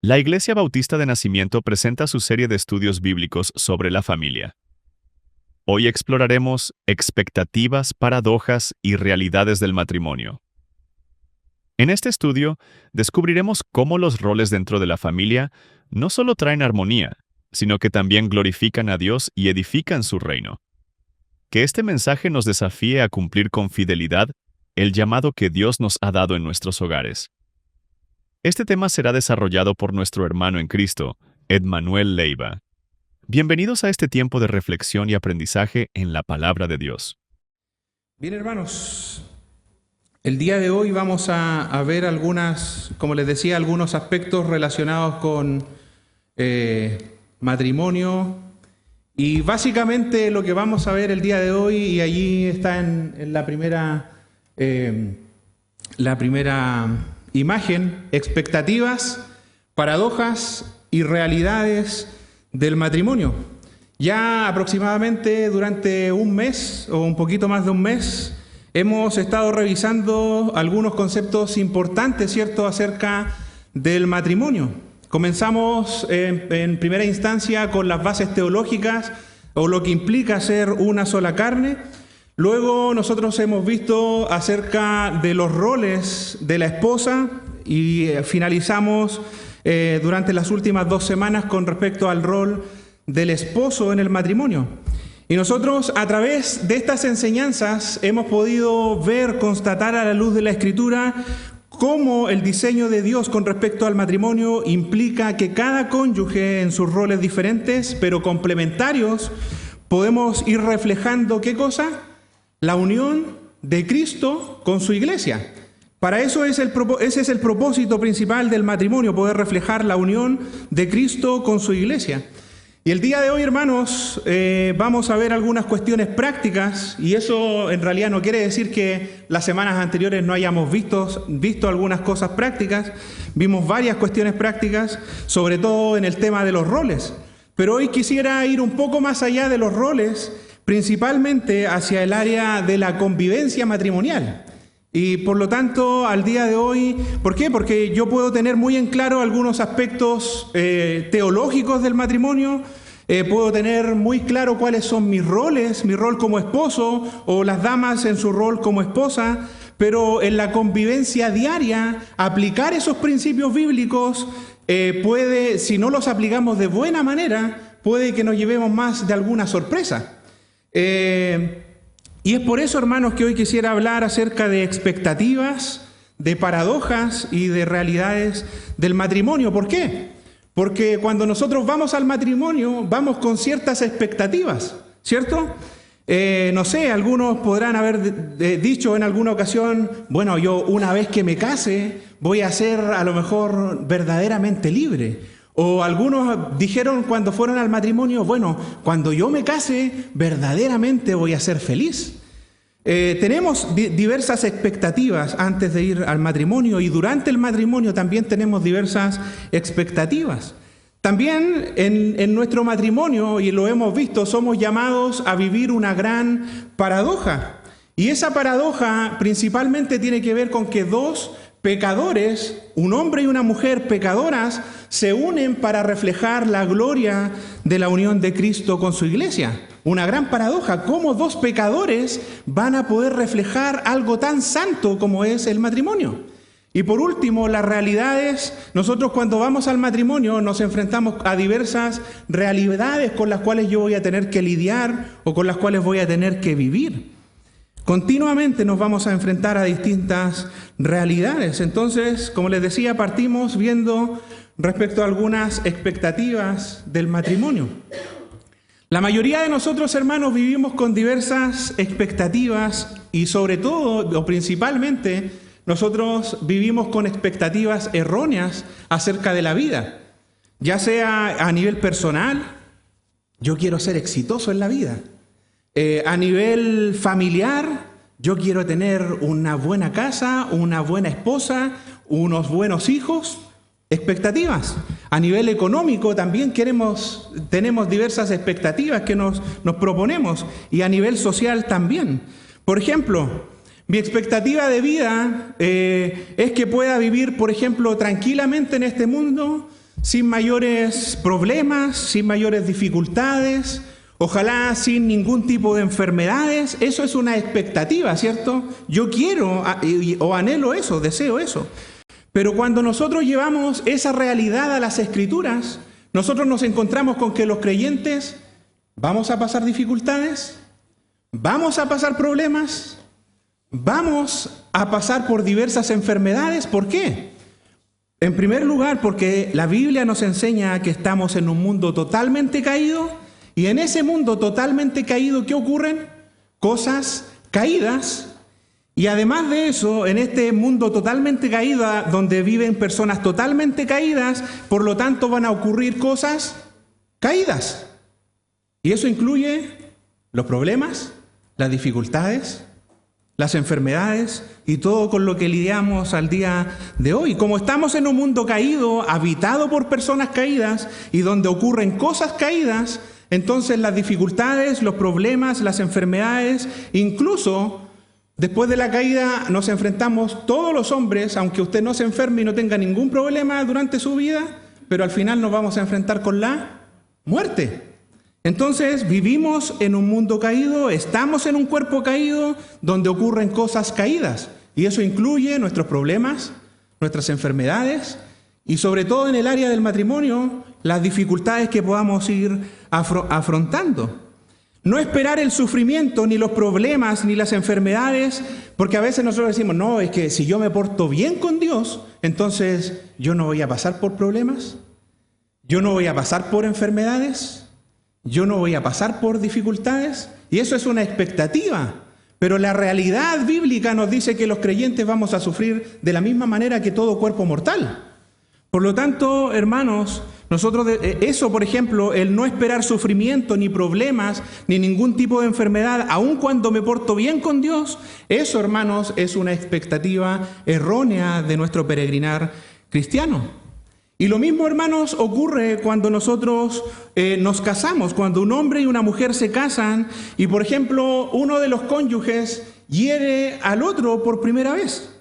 La Iglesia Bautista de Nacimiento presenta su serie de estudios bíblicos sobre la familia. Hoy exploraremos expectativas, paradojas y realidades del matrimonio. En este estudio, descubriremos cómo los roles dentro de la familia no solo traen armonía, sino que también glorifican a Dios y edifican su reino. Que este mensaje nos desafíe a cumplir con fidelidad el llamado que Dios nos ha dado en nuestros hogares. Este tema será desarrollado por nuestro hermano en Cristo, Edmanuel Leiva. Bienvenidos a este tiempo de reflexión y aprendizaje en la Palabra de Dios. Bien, hermanos, el día de hoy vamos a ver como les decía, algunos aspectos relacionados con matrimonio. Y básicamente lo que vamos a ver el día de hoy, y allí está en la primera imagen, expectativas, paradojas y realidades del matrimonio. Ya aproximadamente durante un mes o un poquito más de un mes hemos estado revisando algunos conceptos importantes, ¿cierto?, acerca del matrimonio. Comenzamos en primera instancia con las bases teológicas o lo que implica ser una sola carne. Luego nosotros hemos visto acerca de los roles de la esposa y finalizamos durante las últimas 2 semanas con respecto al rol del esposo en el matrimonio. Y nosotros a través de estas enseñanzas hemos podido ver, constatar a la luz de la Escritura cómo el diseño de Dios con respecto al matrimonio implica que cada cónyuge en sus roles diferentes, pero complementarios, podemos ir reflejando ¿qué cosa? La unión de Cristo con su iglesia. Para eso ese es el propósito principal del matrimonio, poder reflejar la unión de Cristo con su iglesia. Y el día de hoy, hermanos, vamos a ver algunas cuestiones prácticas, y eso en realidad no quiere decir que las semanas anteriores no hayamos visto algunas cosas prácticas. Vimos varias cuestiones prácticas, sobre todo en el tema de los roles. Pero hoy quisiera ir un poco más allá de los roles, principalmente hacia el área de la convivencia matrimonial. Y por lo tanto, al día de hoy, ¿por qué? Porque yo puedo tener muy en claro algunos aspectos teológicos del matrimonio, puedo tener muy claro cuáles son mis roles, mi rol como esposo o las damas en su rol como esposa, pero en la convivencia diaria, aplicar esos principios bíblicos puede, si no los aplicamos de buena manera, puede que nos llevemos más de alguna sorpresa. Y es por eso, hermanos, que hoy quisiera hablar acerca de expectativas, de paradojas y de realidades del matrimonio. ¿Por qué? Porque cuando nosotros vamos al matrimonio, vamos con ciertas expectativas, ¿cierto? No sé, algunos podrán haber dicho en alguna ocasión, bueno, yo una vez que me case voy a ser a lo mejor verdaderamente libre. O algunos dijeron cuando fueron al matrimonio, bueno, cuando yo me case, verdaderamente voy a ser feliz. Tenemos diversas expectativas antes de ir al matrimonio, y durante el matrimonio también tenemos diversas expectativas. También en nuestro matrimonio, y lo hemos visto, somos llamados a vivir una gran paradoja. Y esa paradoja principalmente tiene que ver con que dos pecadores, un hombre y una mujer pecadoras, se unen para reflejar la gloria de la unión de Cristo con su iglesia. Una gran paradoja, cómo dos pecadores van a poder reflejar algo tan santo como es el matrimonio. Y por último, las realidades. Nosotros cuando vamos al matrimonio nos enfrentamos a diversas realidades con las cuales yo voy a tener que lidiar o con las cuales voy a tener que vivir. Continuamente nos vamos a enfrentar a distintas realidades. Entonces, como les decía, partimos viendo respecto a algunas expectativas del matrimonio. La mayoría de nosotros, hermanos, vivimos con diversas expectativas y sobre todo, o principalmente, nosotros vivimos con expectativas erróneas acerca de la vida. Ya sea a nivel personal, yo quiero ser exitoso en la vida. A nivel familiar, yo quiero tener una buena casa, una buena esposa, unos buenos hijos. Expectativas. A nivel económico también tenemos diversas expectativas que nos proponemos, y a nivel social también. Por ejemplo, mi expectativa de vida es que pueda vivir, por ejemplo, tranquilamente en este mundo, sin mayores problemas, sin mayores dificultades, ojalá sin ningún tipo de enfermedades. Eso es una expectativa, ¿cierto? Yo quiero o anhelo eso, deseo eso. Pero cuando nosotros llevamos esa realidad a las Escrituras, nosotros nos encontramos con que los creyentes vamos a pasar dificultades, vamos a pasar problemas, vamos a pasar por diversas enfermedades. ¿Por qué? En primer lugar, porque la Biblia nos enseña que estamos en un mundo totalmente caído, y en ese mundo totalmente caído, ¿qué ocurren? Cosas caídas. Y además de eso, en este mundo totalmente caído, donde viven personas totalmente caídas, por lo tanto van a ocurrir cosas caídas. Y eso incluye los problemas, las dificultades, las enfermedades y todo con lo que lidiamos al día de hoy. Como estamos en un mundo caído, habitado por personas caídas y donde ocurren cosas caídas, entonces las dificultades, los problemas, las enfermedades, incluso después de la caída nos enfrentamos todos los hombres, aunque usted no se enferme y no tenga ningún problema durante su vida, pero al final nos vamos a enfrentar con la muerte. Entonces vivimos en un mundo caído, estamos en un cuerpo caído donde ocurren cosas caídas. Y eso incluye nuestros problemas, nuestras enfermedades y sobre todo en el área del matrimonio, las dificultades que podamos ir afrontando. No esperar el sufrimiento, ni los problemas, ni las enfermedades, porque a veces nosotros decimos, no, es que si yo me porto bien con Dios, entonces yo no voy a pasar por problemas, yo no voy a pasar por enfermedades, yo no voy a pasar por dificultades, y eso es una expectativa. Pero la realidad bíblica nos dice que los creyentes vamos a sufrir de la misma manera que todo cuerpo mortal. Por lo tanto, hermanos, nosotros eso, por ejemplo, el no esperar sufrimiento, ni problemas, ni ningún tipo de enfermedad, aun cuando me porto bien con Dios, eso, hermanos, es una expectativa errónea de nuestro peregrinar cristiano. Y lo mismo, hermanos, ocurre cuando nosotros nos casamos, cuando un hombre y una mujer se casan y, por ejemplo, uno de los cónyuges hiere al otro por primera vez.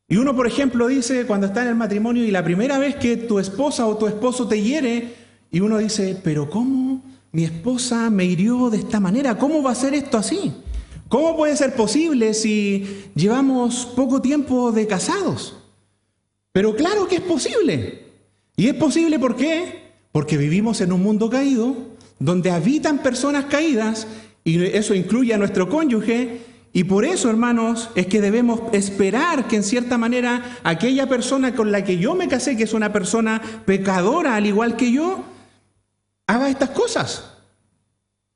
Y uno, por ejemplo, dice, cuando está en el matrimonio y la primera vez que tu esposa o tu esposo te hiere, y uno dice, pero ¿cómo mi esposa me hirió de esta manera? ¿Cómo va a ser esto así? ¿Cómo puede ser posible si llevamos poco tiempo de casados? Pero claro que es posible. Y es posible, ¿por qué? Porque vivimos en un mundo caído, donde habitan personas caídas, y eso incluye a nuestro cónyuge, y por eso, hermanos, es que debemos esperar que en cierta manera aquella persona con la que yo me casé, que es una persona pecadora al igual que yo, haga estas cosas.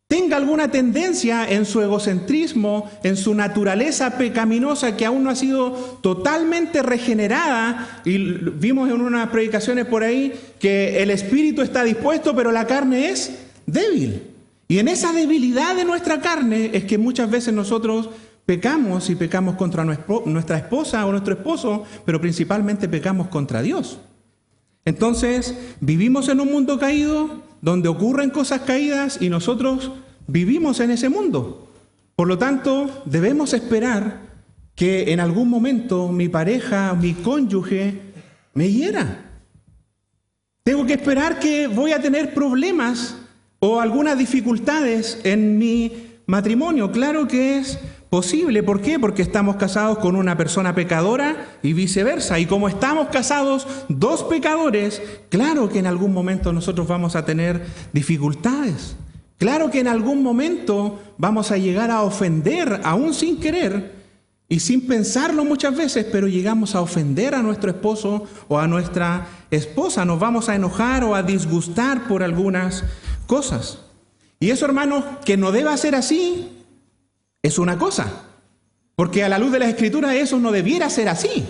Tenga alguna tendencia en su egocentrismo, en su naturaleza pecaminosa que aún no ha sido totalmente regenerada. Y vimos en unas predicaciones por ahí que el espíritu está dispuesto, pero la carne es débil. Y en esa debilidad de nuestra carne es que muchas veces nosotros pecamos y pecamos contra nuestra esposa o nuestro esposo, pero principalmente pecamos contra Dios. Entonces, vivimos en un mundo caído donde ocurren cosas caídas y nosotros vivimos en ese mundo. Por lo tanto, debemos esperar que en algún momento mi pareja, mi cónyuge, me hiera. Tengo que esperar que voy a tener problemas o algunas dificultades en mi matrimonio. Claro que es posible. ¿Por qué? Porque estamos casados con una persona pecadora y viceversa. Y como estamos casados dos pecadores, claro que en algún momento nosotros vamos a tener dificultades. Claro que en algún momento vamos a llegar a ofender, aún sin querer y sin pensarlo muchas veces, pero llegamos a ofender a nuestro esposo o a nuestra esposa. Nos vamos a enojar o a disgustar por algunas cosas. Y eso, hermanos, que no deba ser así, es una cosa. Porque a la luz de las Escrituras eso no debiera ser así.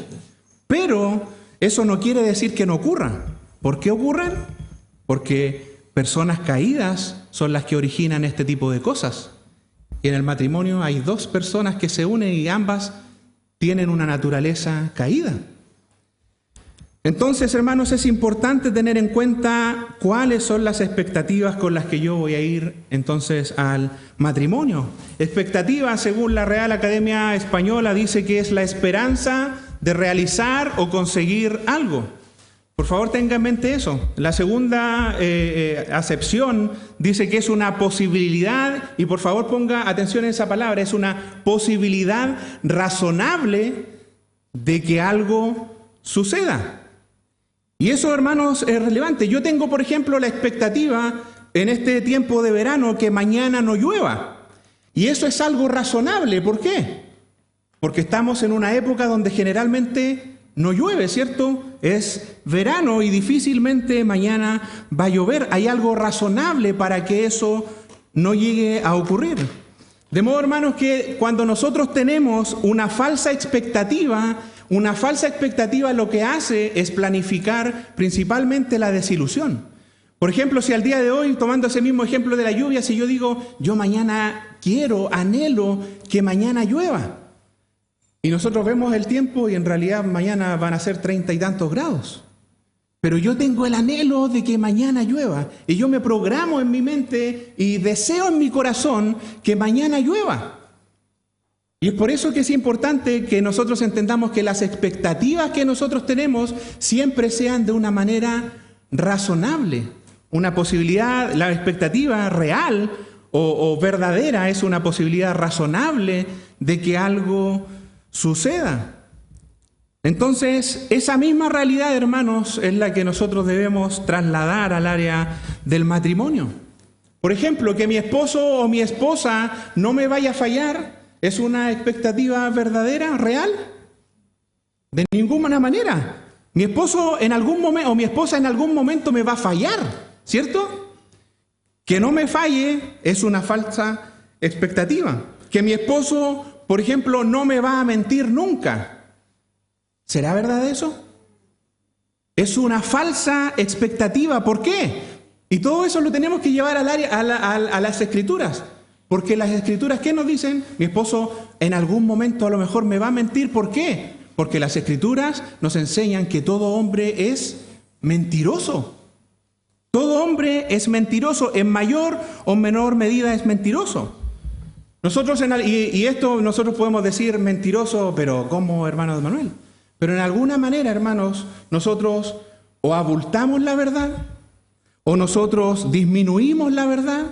Pero eso no quiere decir que no ocurra. ¿Por qué ocurren? Porque personas caídas son las que originan este tipo de cosas. Y en el matrimonio hay dos personas que se unen y ambas tienen una naturaleza caída. Entonces, hermanos, es importante tener en cuenta cuáles son las expectativas con las que yo voy a ir entonces al matrimonio. Expectativa, según la Real Academia Española, dice que es la esperanza de realizar o conseguir algo. Por favor, tenga en mente eso. La segunda acepción dice que es una posibilidad, y por favor ponga atención en esa palabra, es una posibilidad razonable de que algo suceda. Y eso, hermanos, es relevante. Yo tengo, por ejemplo, la expectativa en este tiempo de verano que mañana no llueva. Y eso es algo razonable. ¿Por qué? Porque estamos en una época donde generalmente no llueve, ¿cierto? Es verano y difícilmente mañana va a llover. Hay algo razonable para que eso no llegue a ocurrir. De modo, hermanos, que cuando nosotros tenemos una falsa expectativa lo que hace es planificar principalmente la desilusión. Por ejemplo, si al día de hoy, tomando ese mismo ejemplo de la lluvia, si yo digo, yo mañana anhelo que mañana llueva. Y nosotros vemos el tiempo y en realidad mañana van a ser 30 y tantos grados. Pero yo tengo el anhelo de que mañana llueva. Y yo me programo en mi mente y deseo en mi corazón que mañana llueva. Y es por eso que es importante que nosotros entendamos que las expectativas que nosotros tenemos siempre sean de una manera razonable. Una posibilidad, la expectativa real o verdadera es una posibilidad razonable de que algo suceda. Entonces, esa misma realidad, hermanos, es la que nosotros debemos trasladar al área del matrimonio. Por ejemplo, que mi esposo o mi esposa no me vaya a fallar, ¿es una expectativa verdadera, real? De ninguna manera. Mi esposo en algún momento o mi esposa en algún momento me va a fallar, ¿cierto? Que no me falle es una falsa expectativa. Que mi esposo, por ejemplo, no me va a mentir nunca. ¿Será verdad eso? Es una falsa expectativa. ¿Por qué? Y todo eso lo tenemos que llevar al área, a las Escrituras. Porque las Escrituras, ¿qué nos dicen? Mi esposo en algún momento a lo mejor me va a mentir. ¿Por qué? Porque las Escrituras nos enseñan que todo hombre es mentiroso. Todo hombre es mentiroso. En mayor o menor medida es mentiroso. Nosotros, nosotros podemos decir mentiroso, pero ¿cómo, hermano Manuel? Pero en alguna manera, hermanos, nosotros o abultamos la verdad, o nosotros disminuimos la verdad,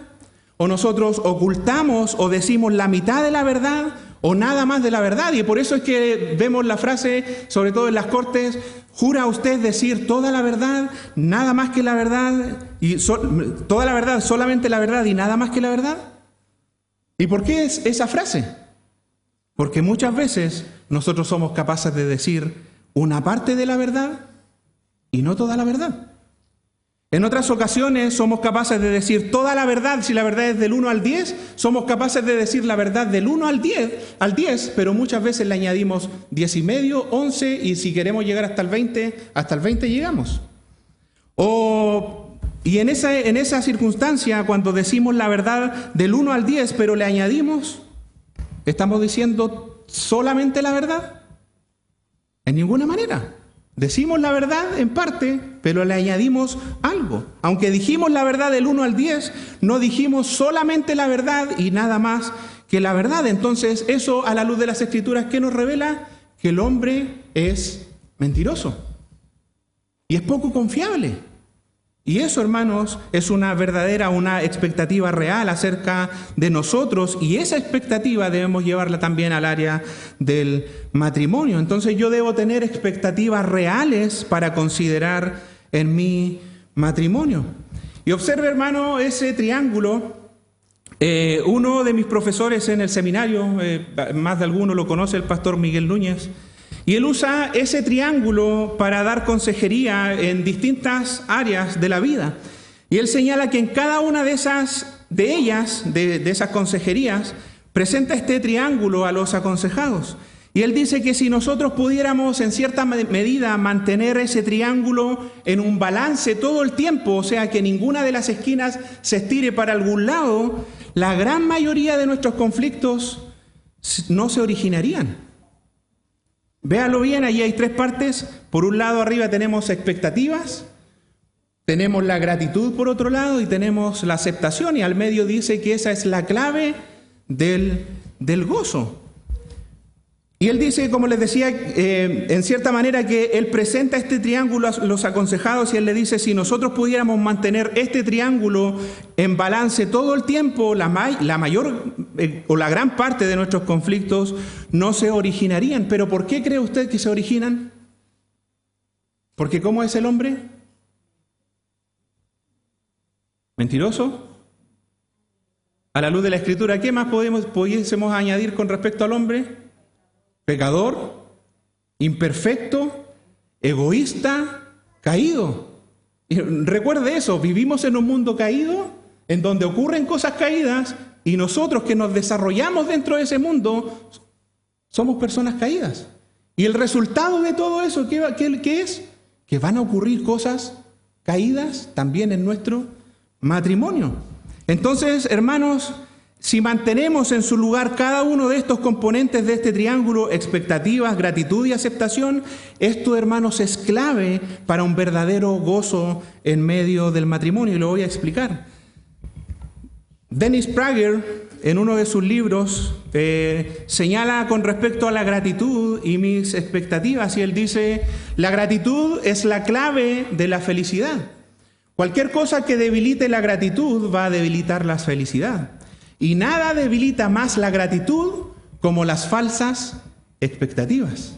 o nosotros ocultamos o decimos la mitad de la verdad, o nada más de la verdad. Y por eso es que vemos la frase, sobre todo en las cortes, ¿jura usted decir toda la verdad, nada más que la verdad, toda la verdad, solamente la verdad y nada más que la verdad? ¿Y por qué es esa frase? Porque muchas veces nosotros somos capaces de decir una parte de la verdad y no toda la verdad. En otras ocasiones somos capaces de decir toda la verdad, si la verdad es del 1 al 10, somos capaces de decir la verdad del 1 al 10, pero muchas veces le añadimos 10 y medio, 11, y si queremos llegar hasta el 20 llegamos. Y en esa circunstancia, cuando decimos la verdad del 1 al 10, pero le añadimos, ¿estamos diciendo solamente la verdad? En ninguna manera. Decimos la verdad en parte, pero le añadimos algo. Aunque dijimos la verdad del 1 al 10, no dijimos solamente la verdad y nada más que la verdad. Entonces, eso a la luz de las Escrituras, ¿qué nos revela? Que el hombre es mentiroso y es poco confiable. Y eso, hermanos, es una expectativa real acerca de nosotros, y esa expectativa debemos llevarla también al área del matrimonio. Entonces yo debo tener expectativas reales para considerar en mi matrimonio. Y observe, hermano, ese triángulo. Uno de mis profesores en el seminario, más de alguno lo conoce, el pastor Miguel Núñez, y él usa ese triángulo para dar consejería en distintas áreas de la vida. Y él señala que en cada una de esas consejerías, presenta este triángulo a los aconsejados. Y él dice que si nosotros pudiéramos en cierta medida mantener ese triángulo en un balance todo el tiempo, o sea, que ninguna de las esquinas se estire para algún lado, la gran mayoría de nuestros conflictos no se originarían. Véalo bien, allí hay tres partes. Por un lado, arriba tenemos expectativas, tenemos la gratitud por otro lado y tenemos la aceptación, y al medio dice que esa es la clave del gozo. Y él dice, como les decía, en cierta manera que él presenta este triángulo a los aconsejados y él le dice, si nosotros pudiéramos mantener este triángulo en balance todo el tiempo, la mayor o la gran parte de nuestros conflictos no se originarían. ¿Pero por qué cree usted que se originan? Porque ¿cómo es el hombre? ¿Mentiroso? A la luz de la Escritura, ¿qué más pudiésemos añadir con respecto al hombre? Pecador, imperfecto, egoísta, caído. Y recuerde eso, vivimos en un mundo caído, en donde ocurren cosas caídas, y nosotros que nos desarrollamos dentro de ese mundo, somos personas caídas. Y el resultado de todo eso, ¿qué es? Que van a ocurrir cosas caídas también en nuestro matrimonio. Entonces, hermanos, si mantenemos en su lugar cada uno de estos componentes de este triángulo, expectativas, gratitud y aceptación, esto, hermanos, es clave para un verdadero gozo en medio del matrimonio, y lo voy a explicar. Dennis Prager, en uno de sus libros, señala con respecto a la gratitud y mis expectativas, y él dice, la gratitud es la clave de la felicidad. Cualquier cosa que debilite la gratitud va a debilitar la felicidad. Y nada debilita más la gratitud como las falsas expectativas.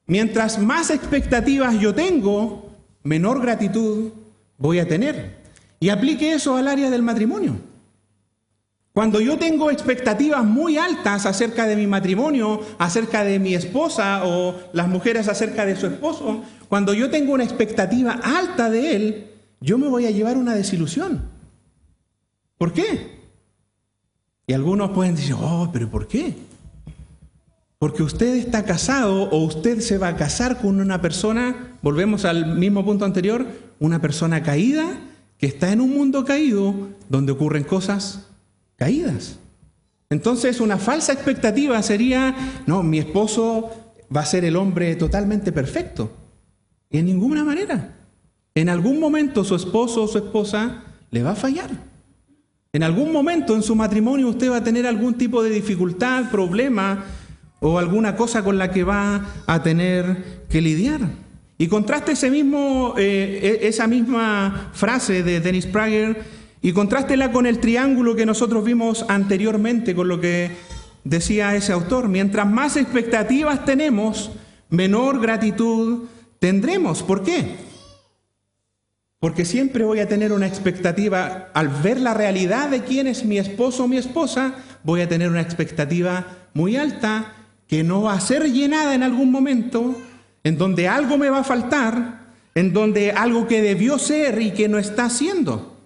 Mientras más expectativas yo tengo, menor gratitud voy a tener. Y aplique eso al área del matrimonio. Cuando yo tengo expectativas muy altas acerca de mi matrimonio, acerca de mi esposa o las mujeres acerca de su esposo, cuando yo tengo una expectativa alta de él, yo me voy a llevar una desilusión. ¿Por qué? Y algunos pueden decir, ¿pero por qué? Porque usted está casado o usted se va a casar con una persona, volvemos al mismo punto anterior, una persona caída que está en un mundo caído donde ocurren cosas caídas. Entonces, una falsa expectativa sería, no, mi esposo va a ser el hombre totalmente perfecto. Y en ninguna manera. En algún momento su esposo o su esposa le va a fallar. En algún momento en su matrimonio usted va a tener algún tipo de dificultad, problema o alguna cosa con la que va a tener que lidiar. Y contraste esa misma frase de Dennis Prager y contrástela con el triángulo que nosotros vimos anteriormente, con lo que decía ese autor. Mientras más expectativas tenemos, menor gratitud tendremos. ¿Por qué? Porque siempre voy a tener una expectativa, al ver la realidad de quién es mi esposo o mi esposa, voy a tener una expectativa muy alta que no va a ser llenada en algún momento, en donde algo me va a faltar, en donde algo que debió ser y que no está haciendo.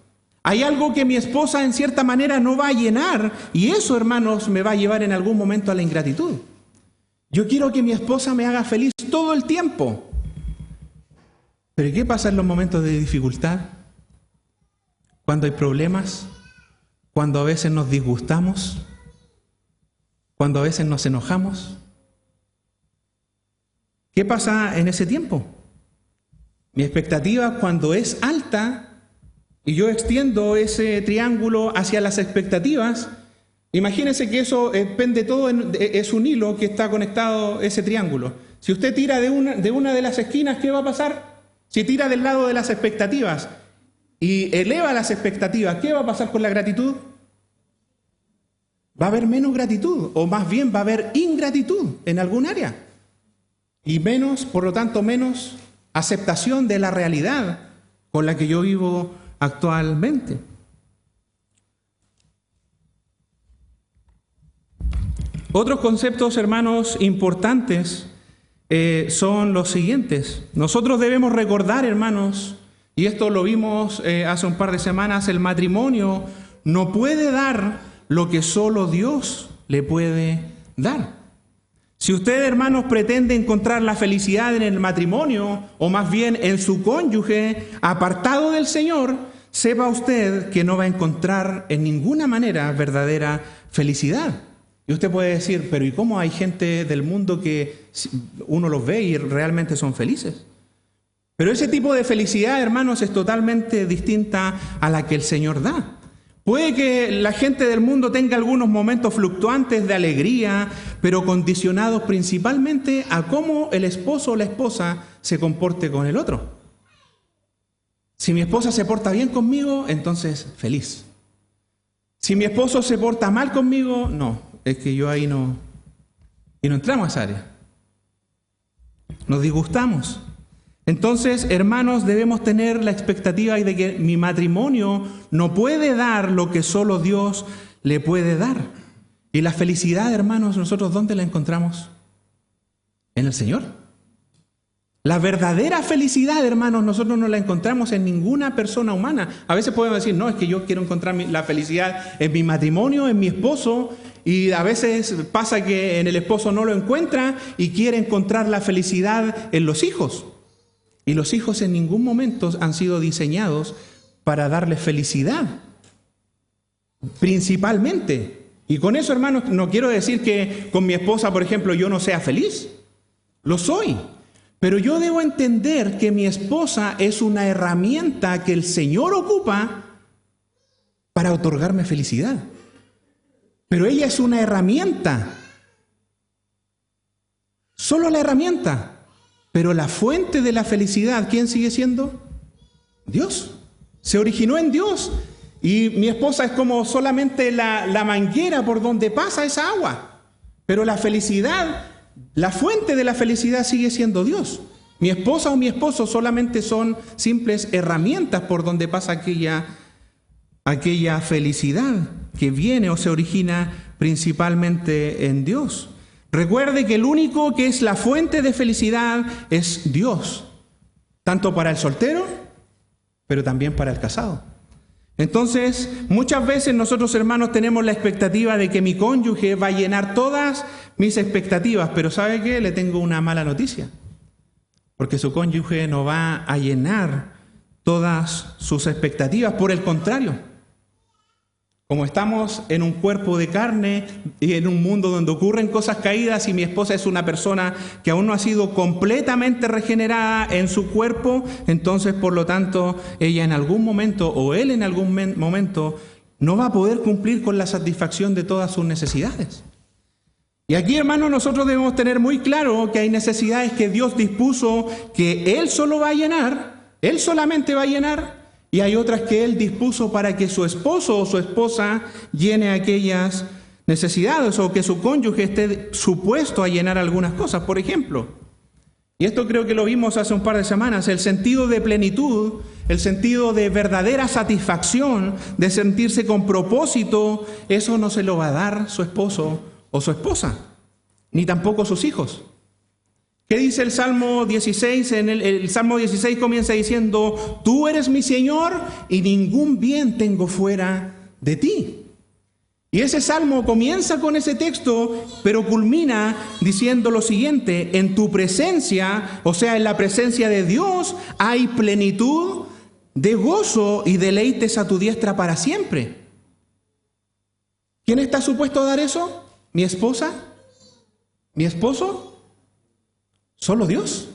Hay algo que mi esposa en cierta manera no va a llenar, y eso, hermanos, me va a llevar en algún momento a la ingratitud. Yo quiero que mi esposa me haga feliz todo el tiempo. Pero ¿qué pasa en los momentos de dificultad? Cuando hay problemas, cuando a veces nos disgustamos, cuando a veces nos enojamos. ¿Qué pasa en ese tiempo? Mi expectativa, cuando es alta y yo extiendo ese triángulo hacia las expectativas, imagínense que eso pende todo, es un hilo que está conectado ese triángulo. Si usted tira de una de las esquinas, ¿qué va a pasar? Si tira del lado de las expectativas y eleva las expectativas, ¿qué va a pasar con la gratitud? Va a haber menos gratitud, o más bien va a haber ingratitud en algún área. Y menos, por lo tanto, menos aceptación de la realidad con la que yo vivo actualmente. Otros conceptos, hermanos, importantes son los siguientes. Nosotros debemos recordar, hermanos, y esto lo vimos hace un par de semanas, el matrimonio no puede dar lo que solo Dios le puede dar. Si usted, hermanos, pretende encontrar la felicidad en el matrimonio, o más bien en su cónyuge, apartado del Señor, sepa usted que no va a encontrar en ninguna manera verdadera felicidad. Y usted puede decir, pero ¿y cómo hay gente del mundo que uno los ve y realmente son felices? Pero ese tipo de felicidad, hermanos, es totalmente distinta a la que el Señor da. Puede que la gente del mundo tenga algunos momentos fluctuantes de alegría, pero condicionados principalmente a cómo el esposo o la esposa se comporte con el otro. Si mi esposa se porta bien conmigo, entonces feliz. Si mi esposo se porta mal conmigo, no, es que yo ahí no entramos a esa área. Nos disgustamos. Entonces, hermanos, debemos tener la expectativa de que mi matrimonio no puede dar lo que solo Dios le puede dar. Y la felicidad, hermanos, ¿nosotros dónde la encontramos? En el Señor. La verdadera felicidad, hermanos, nosotros no la encontramos en ninguna persona humana. A veces podemos decir, no, es que yo quiero encontrar la felicidad en mi matrimonio, en mi esposo, y a veces pasa que en el esposo no lo encuentra y quiere encontrar la felicidad en los hijos. Y los hijos en ningún momento han sido diseñados para darle felicidad, principalmente. Y con eso, hermanos, no quiero decir que con mi esposa, por ejemplo, yo no sea feliz. Lo soy. Pero yo debo entender que mi esposa es una herramienta que el Señor ocupa para otorgarme felicidad. Pero ella es una herramienta. Solo la herramienta. Pero la fuente de la felicidad, ¿quién sigue siendo? Dios. Se originó en Dios. Y mi esposa es como solamente la manguera por donde pasa esa agua. Pero la felicidad, la fuente de la felicidad sigue siendo Dios. Mi esposa o mi esposo solamente son simples herramientas por donde pasa aquella felicidad que viene o se origina principalmente en Dios. Recuerde que el único que es la fuente de felicidad es Dios, tanto para el soltero, pero también para el casado. Entonces, muchas veces nosotros, hermanos, tenemos la expectativa de que mi cónyuge va a llenar todas mis expectativas, pero ¿sabe qué? Le tengo una mala noticia, porque su cónyuge no va a llenar todas sus expectativas, por el contrario. Como estamos en un cuerpo de carne y en un mundo donde ocurren cosas caídas y mi esposa es una persona que aún no ha sido completamente regenerada en su cuerpo, entonces por lo tanto ella en algún momento o él en algún momento no va a poder cumplir con la satisfacción de todas sus necesidades. Y aquí, hermanos, nosotros debemos tener muy claro que hay necesidades que Dios dispuso que Él solo va a llenar, Él solamente va a llenar. Y hay otras que Él dispuso para que su esposo o su esposa llene aquellas necesidades o que su cónyuge esté supuesto a llenar algunas cosas. Por ejemplo, y esto creo que lo vimos hace un par de semanas, el sentido de plenitud, el sentido de verdadera satisfacción, de sentirse con propósito, eso no se lo va a dar su esposo o su esposa, ni tampoco sus hijos. ¿Qué dice el Salmo 16? El Salmo 16 comienza diciendo, tú eres mi Señor y ningún bien tengo fuera de ti. Y ese salmo comienza con ese texto, pero culmina diciendo lo siguiente, en tu presencia, o sea, en la presencia de Dios, hay plenitud de gozo y deleites a tu diestra para siempre. ¿Quién está supuesto a dar eso? ¿Mi esposa? ¿Mi esposo? Solo Dios.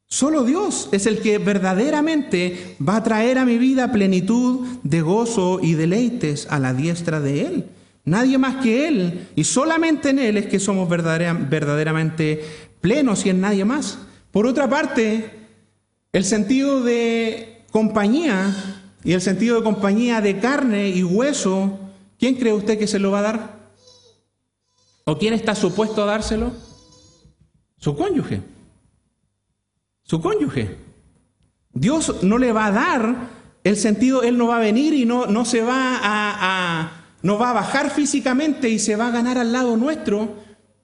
Solo Dios es el que verdaderamente va a traer a mi vida plenitud de gozo y deleites a la diestra de Él. Nadie más que Él. Y solamente en Él es que somos verdaderamente plenos y en nadie más. Por otra parte, el sentido de compañía y el sentido de compañía de carne y hueso, ¿quién cree usted que se lo va a dar? ¿O quién está supuesto a dárselo? Su cónyuge. Su cónyuge. Dios no le va a dar el sentido, Él no va a venir y no va a bajar físicamente y se va a ganar al lado nuestro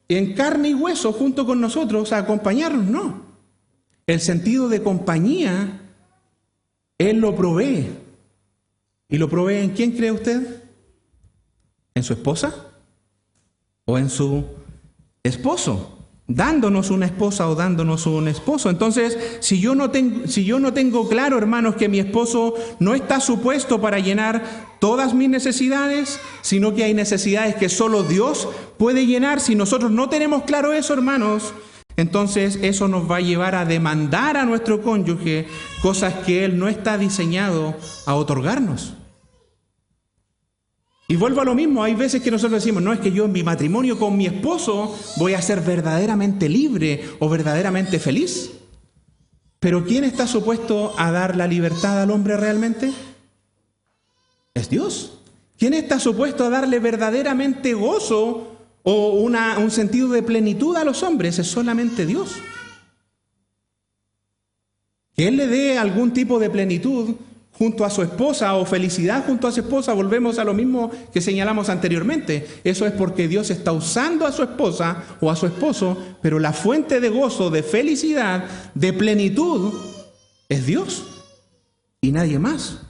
en carne y hueso junto con nosotros a acompañarnos, no. El sentido de compañía, Él lo provee. ¿Y lo provee en quién cree usted? ¿En su esposa? ¿O en su esposo? Dándonos una esposa o dándonos un esposo. Entonces, si yo no tengo claro, hermanos, que mi esposo no está supuesto para llenar todas mis necesidades, sino que hay necesidades que solo Dios puede llenar, si nosotros no tenemos claro eso, hermanos, entonces eso nos va a llevar a demandar a nuestro cónyuge cosas que Él no está diseñado a otorgarnos. Y vuelvo a lo mismo, hay veces que nosotros decimos, no, es que yo en mi matrimonio con mi esposo voy a ser verdaderamente libre o verdaderamente feliz. Pero ¿quién está supuesto a dar la libertad al hombre realmente? Es Dios. ¿Quién está supuesto a darle verdaderamente gozo o un sentido de plenitud a los hombres? Es solamente Dios. Que Él le dé algún tipo de plenitud junto a su esposa o felicidad junto a su esposa, volvemos a lo mismo que señalamos anteriormente. Eso es porque Dios está usando a su esposa o a su esposo, pero la fuente de gozo, de felicidad, de plenitud, es Dios y nadie más.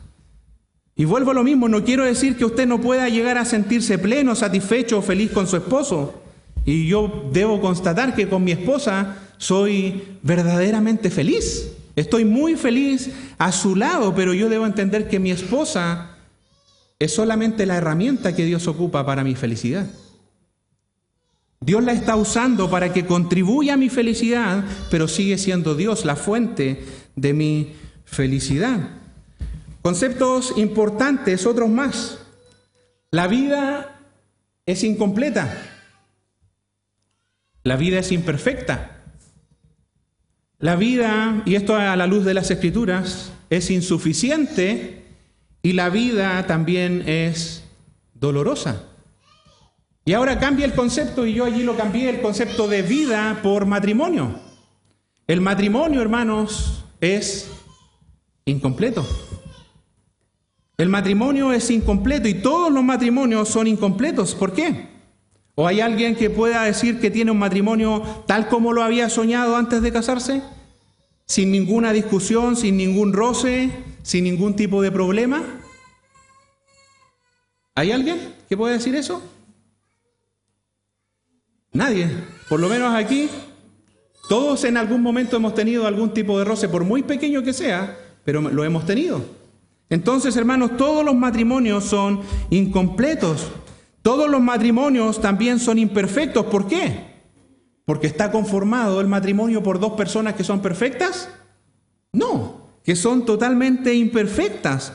Y vuelvo a lo mismo, no quiero decir que usted no pueda llegar a sentirse pleno, satisfecho o feliz con su esposo. Y yo debo constatar que con mi esposa soy verdaderamente feliz. Estoy muy feliz a su lado, pero yo debo entender que mi esposa es solamente la herramienta que Dios ocupa para mi felicidad. Dios la está usando para que contribuya a mi felicidad, pero sigue siendo Dios la fuente de mi felicidad. Conceptos importantes, otros más. La vida es incompleta. La vida es imperfecta. La vida, y esto a la luz de las Escrituras, es insuficiente y la vida también es dolorosa. Y ahora cambia el concepto, y yo allí lo cambié, el concepto de vida por matrimonio. El matrimonio, hermanos, es incompleto. El matrimonio es incompleto y todos los matrimonios son incompletos. ¿Por qué? ¿O hay alguien que pueda decir que tiene un matrimonio tal como lo había soñado antes de casarse? Sin ninguna discusión, sin ningún roce, sin ningún tipo de problema. ¿Hay alguien que pueda decir eso? Nadie. Por lo menos aquí, todos en algún momento hemos tenido algún tipo de roce, por muy pequeño que sea, pero lo hemos tenido. Entonces, hermanos, todos los matrimonios son incompletos. Todos los matrimonios también son imperfectos. ¿Por qué? ¿Porque está conformado el matrimonio por dos personas que son perfectas? No, que son totalmente imperfectas.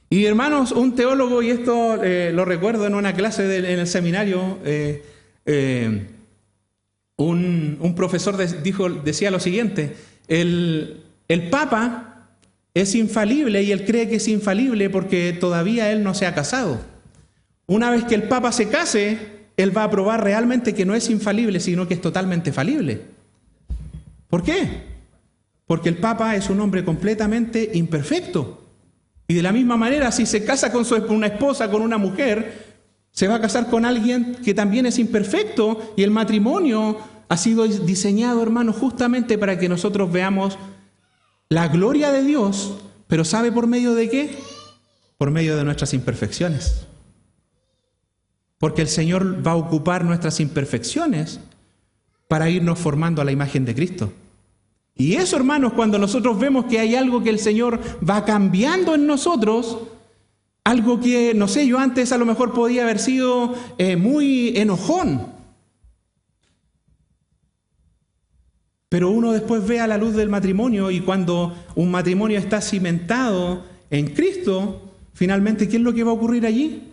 Y hermanos, un teólogo, y esto lo recuerdo en una clase en el seminario, un profesor decía lo siguiente: el Papa es infalible y él cree que es infalible porque todavía él no se ha casado. Una vez que el Papa se case, él va a probar realmente que no es infalible, sino que es totalmente falible. ¿Por qué? Porque el Papa es un hombre completamente imperfecto. Y de la misma manera, si se casa con una esposa, con una mujer, se va a casar con alguien que también es imperfecto. Y el matrimonio ha sido diseñado, hermanos, justamente para que nosotros veamos la gloria de Dios. Pero ¿sabe por medio de qué? Por medio de nuestras imperfecciones. Porque el Señor va a ocupar nuestras imperfecciones para irnos formando a la imagen de Cristo. Y eso, hermanos, cuando nosotros vemos que hay algo que el Señor va cambiando en nosotros, algo que, no sé, yo antes a lo mejor podía haber sido muy enojón. Pero uno después ve a la luz del matrimonio, y cuando un matrimonio está cimentado en Cristo, finalmente, ¿qué es lo que va a ocurrir allí?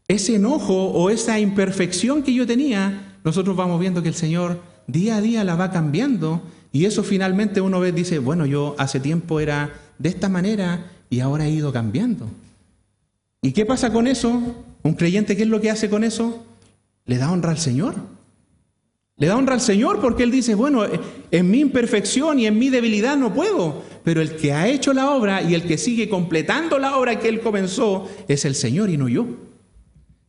Ese enojo o esa imperfección que yo tenía, nosotros vamos viendo que el Señor día a día la va cambiando, y eso finalmente uno ve, dice, bueno, yo hace tiempo era de esta manera y ahora he ido cambiando. ¿Y qué pasa con eso? Un creyente, ¿qué es lo que hace con eso? Le da honra al Señor. Le da honra al Señor porque Él dice, bueno, en mi imperfección y en mi debilidad no puedo, pero el que ha hecho la obra y el que sigue completando la obra que Él comenzó es el Señor y no yo.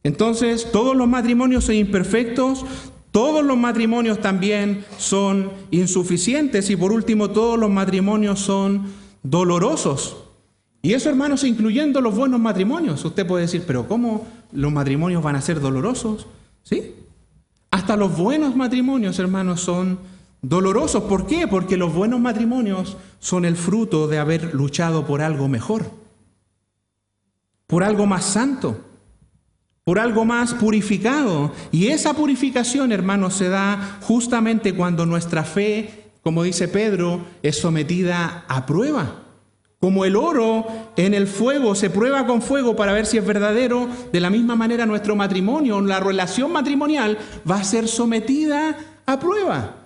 Entonces, todos los matrimonios son imperfectos, todos los matrimonios también son insuficientes, y por último, todos los matrimonios son dolorosos. Y eso, hermanos, incluyendo los buenos matrimonios. Usted puede decir, pero ¿cómo los matrimonios van a ser dolorosos? ¿Sí? Hasta los buenos matrimonios, hermanos, son dolorosos. ¿Por qué? Porque los buenos matrimonios son el fruto de haber luchado por algo mejor, por algo más santo, por algo más purificado. Y esa purificación, hermanos, se da justamente cuando nuestra fe, como dice Pedro, es sometida a prueba. Como el oro en el fuego se prueba con fuego para ver si es verdadero, de la misma manera nuestro matrimonio, la relación matrimonial va a ser sometida a prueba.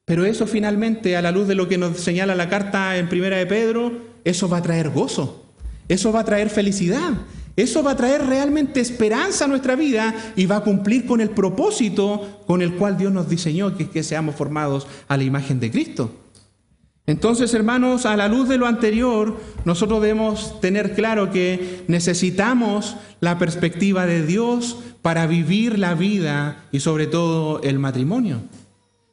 Pero eso finalmente, a la luz de lo que nos señala la carta en Primera de Pedro, eso va a traer gozo, eso va a traer felicidad, eso va a traer realmente esperanza a nuestra vida y va a cumplir con el propósito con el cual Dios nos diseñó, que es que seamos formados a la imagen de Cristo. Entonces, hermanos, a la luz de lo anterior, nosotros debemos tener claro que necesitamos la perspectiva de Dios para vivir la vida y sobre todo el matrimonio.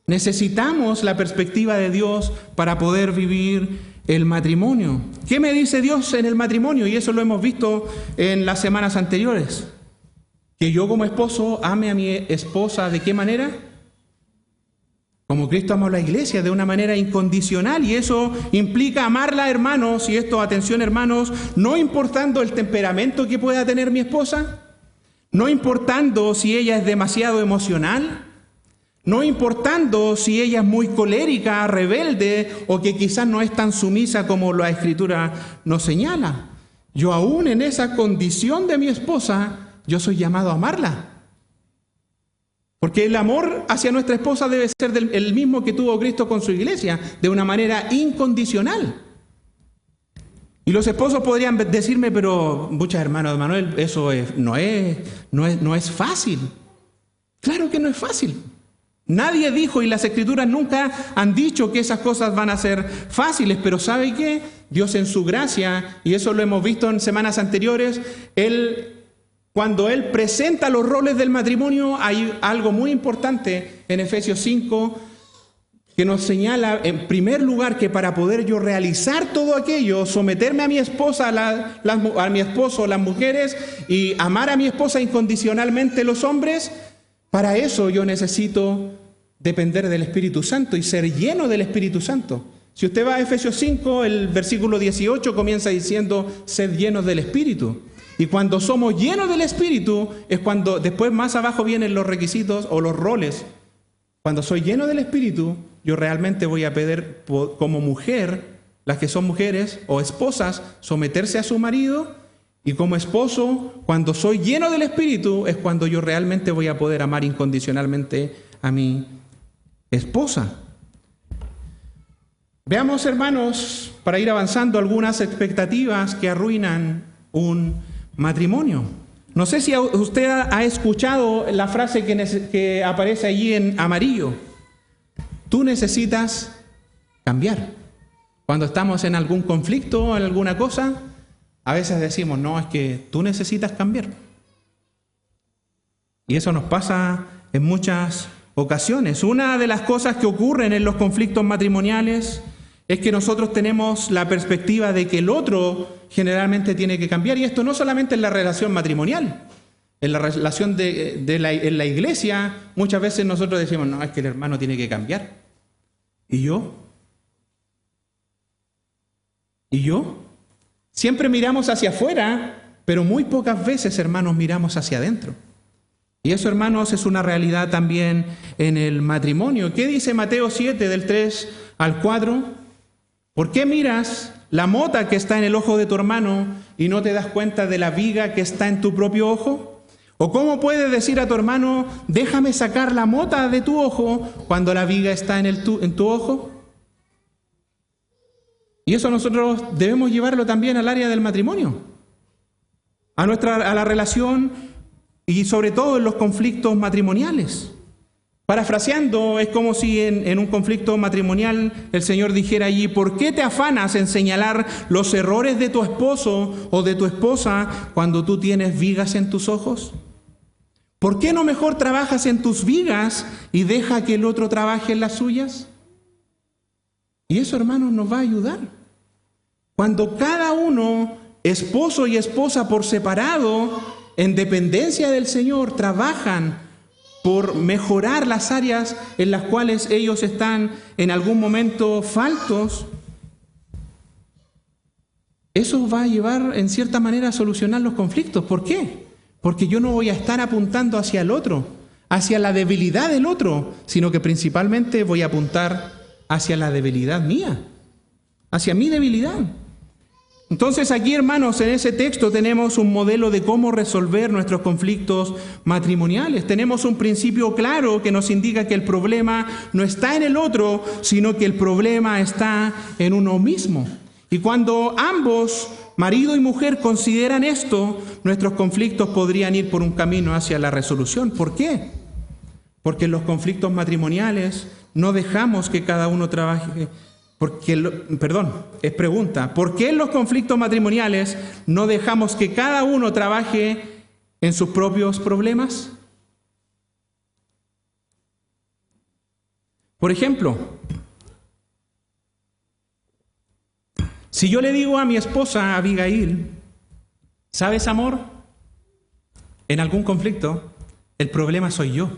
Necesitamos la perspectiva de Dios para poder vivir el matrimonio. ¿Qué me dice Dios en el matrimonio? Y eso lo hemos visto en las semanas anteriores. Que yo como esposo ame a mi esposa, ¿de qué manera? Como Cristo amó a la iglesia, de una manera incondicional, y eso implica amarla, hermanos, y esto, atención hermanos, no importando el temperamento que pueda tener mi esposa, no importando si ella es demasiado emocional, no importando si ella es muy colérica, rebelde, o que quizás no es tan sumisa como la Escritura nos señala. Yo aún en esa condición de mi esposa, yo soy llamado a amarla. Porque el amor hacia nuestra esposa debe ser el mismo que tuvo Cristo con su iglesia, de una manera incondicional. Y los esposos podrían decirme, pero muchas hermanos, Manuel, eso no es fácil. Claro que no es fácil. Nadie dijo, y las Escrituras nunca han dicho que esas cosas van a ser fáciles, pero ¿sabe qué? Dios en su gracia, y eso lo hemos visto en semanas anteriores, cuando Él presenta los roles del matrimonio, hay algo muy importante en Efesios 5 que nos señala, en primer lugar, que para poder yo realizar todo aquello, someterme a mi esposa, a mi esposo, las mujeres, y amar a mi esposa incondicionalmente los hombres, para eso yo necesito depender del Espíritu Santo y ser lleno del Espíritu Santo. Si usted va a Efesios 5, el versículo 18 comienza diciendo, sed llenos del Espíritu. Y cuando somos llenos del Espíritu es cuando después más abajo vienen los requisitos o los roles. Cuando soy lleno del Espíritu, yo realmente voy a pedir como mujer, las que son mujeres o esposas, someterse a su marido. Y como esposo, cuando soy lleno del Espíritu es cuando yo realmente voy a poder amar incondicionalmente a mi esposa. Veamos, hermanos, para ir avanzando, algunas expectativas que arruinan un matrimonio. No sé si usted ha escuchado la frase que aparece allí en amarillo. Tú necesitas cambiar. Cuando estamos en algún conflicto, en alguna cosa, a veces decimos, no, es que tú necesitas cambiar. Y eso nos pasa en muchas ocasiones. Una de las cosas que ocurren en los conflictos matrimoniales es que nosotros tenemos la perspectiva de que el otro generalmente tiene que cambiar. Y esto no solamente en la relación matrimonial, en la relación en la iglesia, muchas veces nosotros decimos, no, es que el hermano tiene que cambiar. ¿Y yo? ¿Y yo? Siempre miramos hacia afuera, pero muy pocas veces, hermanos, miramos hacia adentro. Y eso, hermanos, es una realidad también en el matrimonio. ¿Qué dice Mateo 7, del 3 al 4? ¿Por qué miras la mota que está en el ojo de tu hermano y no te das cuenta de la viga que está en tu propio ojo? ¿O cómo puedes decir a tu hermano, déjame sacar la mota de tu ojo cuando la viga está en tu ojo? Y eso nosotros debemos llevarlo también al área del matrimonio, a la relación y sobre todo en los conflictos matrimoniales. Parafraseando, es como si en un conflicto matrimonial el Señor dijera allí, ¿por qué te afanas en señalar los errores de tu esposo o de tu esposa cuando tú tienes vigas en tus ojos? ¿Por qué no mejor trabajas en tus vigas y deja que el otro trabaje en las suyas? Y eso, hermanos, nos va a ayudar. Cuando cada uno, esposo y esposa por separado, en dependencia del Señor, trabajan por mejorar las áreas en las cuales ellos están en algún momento faltos, eso va a llevar en cierta manera a solucionar los conflictos. ¿Por qué? Porque yo no voy a estar apuntando hacia el otro, hacia la debilidad del otro, sino que principalmente voy a apuntar hacia la debilidad mía, hacia mi debilidad. Entonces aquí, hermanos, en ese texto tenemos un modelo de cómo resolver nuestros conflictos matrimoniales. Tenemos un principio claro que nos indica que el problema no está en el otro, sino que el problema está en uno mismo. Y cuando ambos, marido y mujer, consideran esto, nuestros conflictos podrían ir por un camino hacia la resolución. ¿Por qué? Porque en los conflictos matrimoniales no dejamos que cada uno trabaje. ¿Por qué en los conflictos matrimoniales no dejamos que cada uno trabaje en sus propios problemas? Por ejemplo, si yo le digo a mi esposa Abigail, ¿sabes, amor? En algún conflicto, el problema soy yo.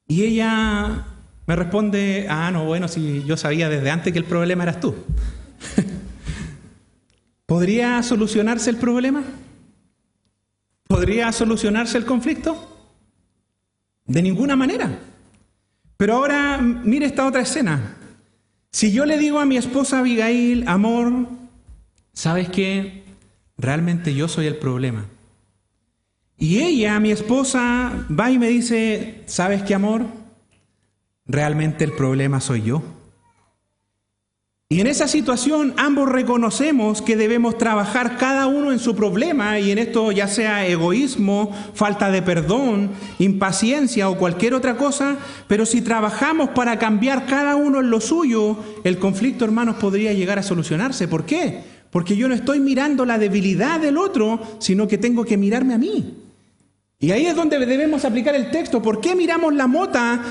Y ella me responde, no, bueno, si yo sabía desde antes que el problema eras tú. ¿Podría solucionarse el problema? ¿Podría solucionarse el conflicto? De ninguna manera. Pero ahora, mire esta otra escena. Si yo le digo a mi esposa Abigail, amor, ¿sabes qué? Realmente yo soy el problema. Y ella, mi esposa, va y me dice, ¿sabes qué, amor? Realmente el problema soy yo. Y en esa situación ambos reconocemos que debemos trabajar cada uno en su problema, y en esto ya sea egoísmo, falta de perdón, impaciencia o cualquier otra cosa, pero si trabajamos para cambiar cada uno en lo suyo, el conflicto, hermanos, podría llegar a solucionarse. ¿Por qué? Porque yo no estoy mirando la debilidad del otro, sino que tengo que mirarme a mí. Y ahí es donde debemos aplicar el texto. ¿Por qué miramos la mota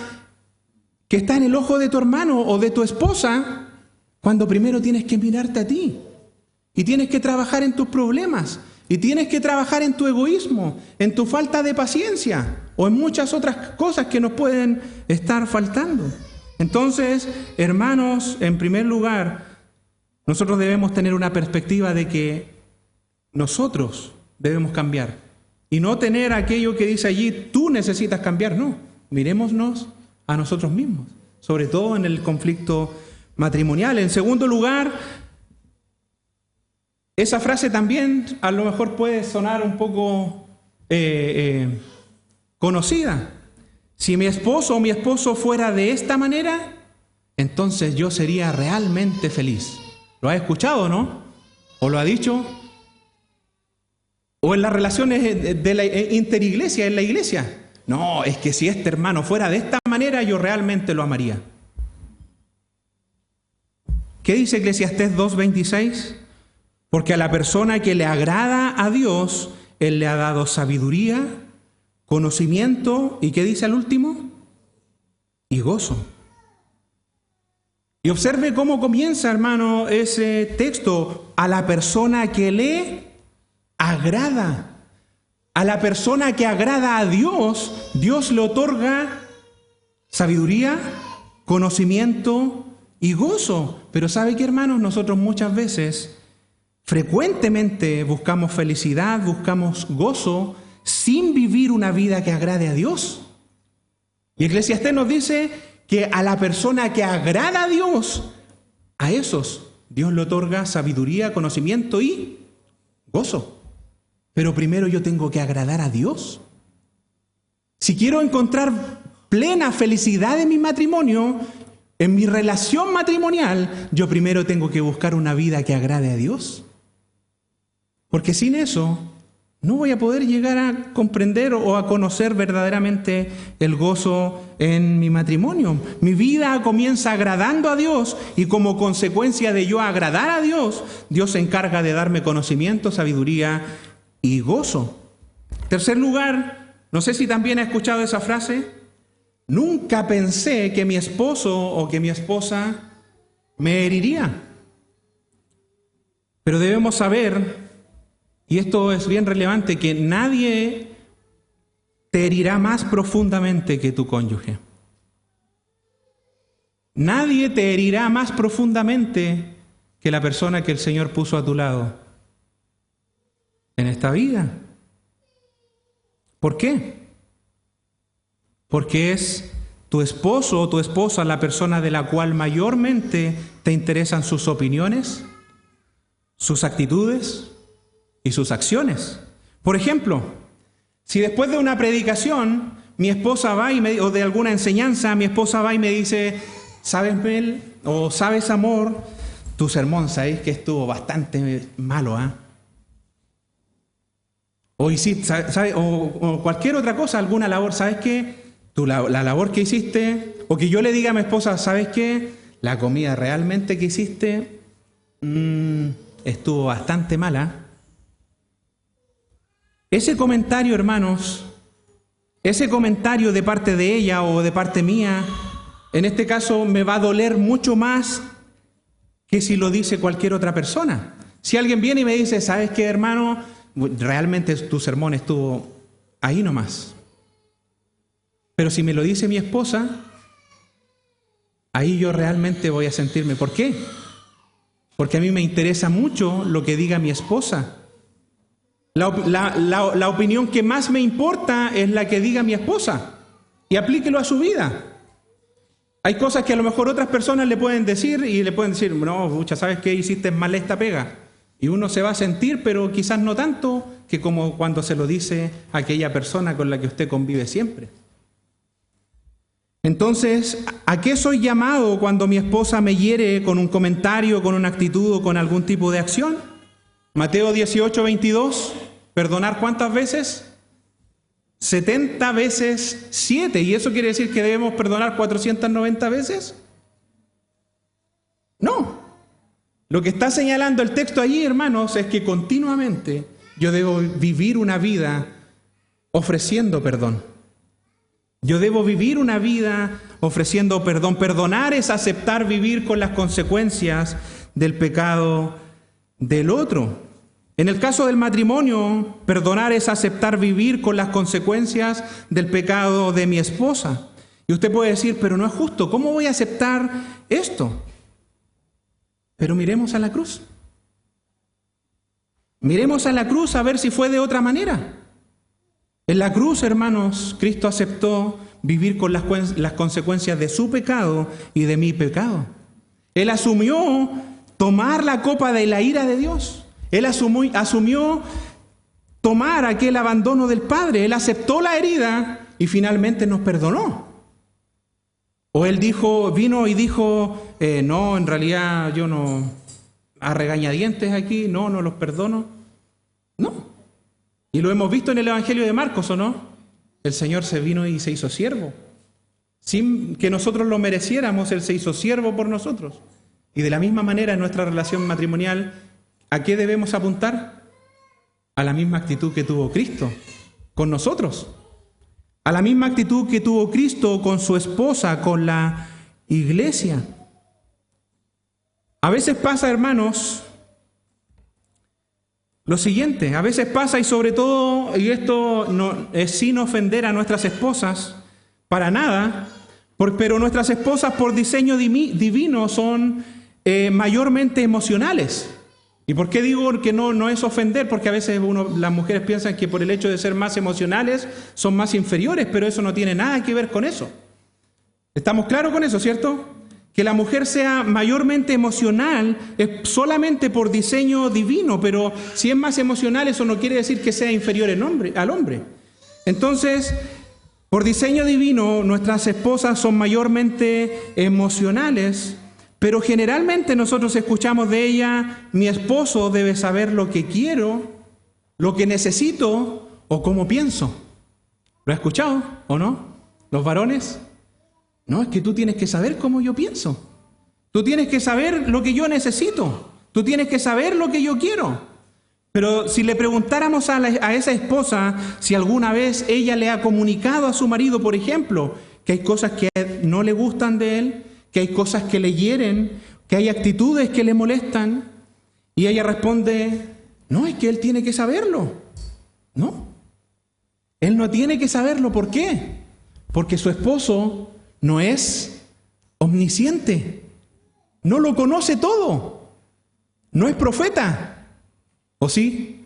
que está en el ojo de tu hermano o de tu esposa, cuando primero tienes que mirarte a ti? Y tienes que trabajar en tus problemas, y tienes que trabajar en tu egoísmo, en tu falta de paciencia, o en muchas otras cosas que nos pueden estar faltando. Entonces, hermanos, en primer lugar, nosotros debemos tener una perspectiva de que nosotros debemos cambiar, y no tener aquello que dice allí, tú necesitas cambiar. No, mirémonos a nosotros mismos, sobre todo en el conflicto matrimonial. En segundo lugar, esa frase también a lo mejor puede sonar un poco conocida. Si mi esposo o mi esposo fuera de esta manera, entonces yo sería realmente feliz. ¿Lo has escuchado, no? ¿O lo ha dicho? ¿O en las relaciones de la interiglesia, en la iglesia? No, es que si este hermano fuera de esta manera, yo realmente lo amaría. ¿Qué dice Eclesiastés 2:26? Porque a la persona que le agrada a Dios, Él le ha dado sabiduría, conocimiento, ¿y qué dice al último? Y gozo. Y observe cómo comienza, hermano, ese texto. A la persona que le agrada. A la persona que agrada a Dios, Dios le otorga sabiduría, conocimiento y gozo. Pero ¿sabe qué, hermanos? Nosotros muchas veces, frecuentemente, buscamos felicidad, buscamos gozo, sin vivir una vida que agrade a Dios. Y Eclesiastés nos dice que a la persona que agrada a Dios, a esos Dios le otorga sabiduría, conocimiento y gozo. Pero primero yo tengo que agradar a Dios. Si quiero encontrar plena felicidad en mi matrimonio, en mi relación matrimonial, yo primero tengo que buscar una vida que agrade a Dios. Porque sin eso, no voy a poder llegar a comprender o a conocer verdaderamente el gozo en mi matrimonio. Mi vida comienza agradando a Dios, y como consecuencia de yo agradar a Dios, Dios se encarga de darme conocimiento, sabiduría y gozo. Tercer lugar, no sé si también ha escuchado esa frase: nunca pensé que mi esposo o que mi esposa me heriría. Pero debemos saber, y esto es bien relevante, que nadie te herirá más profundamente que tu cónyuge. Nadie te herirá más profundamente que la persona que el Señor puso a tu lado en esta vida. ¿Por qué? Porque es tu esposo o tu esposa la persona de la cual mayormente te interesan sus opiniones, sus actitudes y sus acciones. Por ejemplo, si después de una predicación mi esposa va o de alguna enseñanza, mi esposa va y me dice, ¿sabes, Mel? O ¿sabes, amor? Tu sermón, ¿sabes que estuvo bastante malo, ¿ah? O hiciste, ¿sabes? O cualquier otra cosa, alguna labor, ¿sabes qué? La labor que hiciste, o que yo le diga a mi esposa, ¿sabes qué? La comida realmente que hiciste estuvo bastante mala. Ese comentario, hermanos, ese comentario de parte de ella o de parte mía, en este caso me va a doler mucho más que si lo dice cualquier otra persona. Si alguien viene y me dice, ¿sabes qué, hermano? Realmente tu sermón estuvo ahí nomás. Pero si me lo dice mi esposa, ahí yo realmente voy a sentirme. ¿Por qué? Porque a mí me interesa mucho lo que diga mi esposa. La opinión que más me importa es la que diga mi esposa. Y aplíquelo a su vida. Hay cosas que a lo mejor otras personas le pueden decir y le pueden decir, no, pucha, ¿sabes qué? Hiciste mal esta pega. Y uno se va a sentir, pero quizás no tanto que como cuando se lo dice a aquella persona con la que usted convive siempre. Entonces, ¿a qué soy llamado cuando mi esposa me hiere con un comentario, con una actitud o con algún tipo de acción? Mateo 18:22, ¿perdonar cuántas veces? 70 veces 7. ¿Y eso quiere decir que debemos perdonar 490 veces? No. Lo que está señalando el texto allí, hermanos, es que continuamente yo debo vivir una vida ofreciendo perdón. Yo debo vivir una vida ofreciendo perdón. Perdonar es aceptar vivir con las consecuencias del pecado del otro. En el caso del matrimonio, perdonar es aceptar vivir con las consecuencias del pecado de mi esposa. Y usted puede decir, pero no es justo, ¿cómo voy a aceptar esto? Pero miremos a la cruz. Miremos a la cruz a ver si fue de otra manera. En la cruz, hermanos, Cristo aceptó vivir con las consecuencias de su pecado y de mi pecado. Él asumió tomar la copa de la ira de Dios. Él asumió tomar aquel abandono del Padre. Él aceptó la herida y finalmente nos perdonó. O Él vino y dijo, no, en realidad yo no, a regañadientes aquí, no los perdono. No. Y lo hemos visto en el Evangelio de Marcos, ¿o no? El Señor se vino y se hizo siervo. Sin que nosotros lo mereciéramos, Él se hizo siervo por nosotros. Y de la misma manera en nuestra relación matrimonial, ¿a qué debemos apuntar? A la misma actitud que tuvo Cristo con nosotros. A la misma actitud que tuvo Cristo con su esposa, con la iglesia. A veces pasa, hermanos, lo siguiente. A veces pasa, y sobre todo, y esto no es sin ofender a nuestras esposas, para nada, pero nuestras esposas por diseño divino son mayormente emocionales. ¿Y por qué digo que no es ofender? Porque a veces las mujeres piensan que por el hecho de ser más emocionales son más inferiores, pero eso no tiene nada que ver con eso. ¿Estamos claros con eso, cierto? Que la mujer sea mayormente emocional es solamente por diseño divino, pero si es más emocional eso no quiere decir que sea inferior al hombre. Entonces, por diseño divino, nuestras esposas son mayormente emocionales. Pero generalmente nosotros escuchamos de ella, mi esposo debe saber lo que quiero, lo que necesito o cómo pienso. ¿Lo ha escuchado o no? ¿Los varones? No, es que tú tienes que saber cómo yo pienso. Tú tienes que saber lo que yo necesito. Tú tienes que saber lo que yo quiero. Pero si le preguntáramos a esa esposa si alguna vez ella le ha comunicado a su marido, por ejemplo, que hay cosas que no le gustan de él, que hay cosas que le hieren, que hay actitudes que le molestan, y ella responde, no, es que él tiene que saberlo. No, él no tiene que saberlo. ¿Por qué? Porque su esposo no es omnisciente, no lo conoce todo, no es profeta. ¿O sí?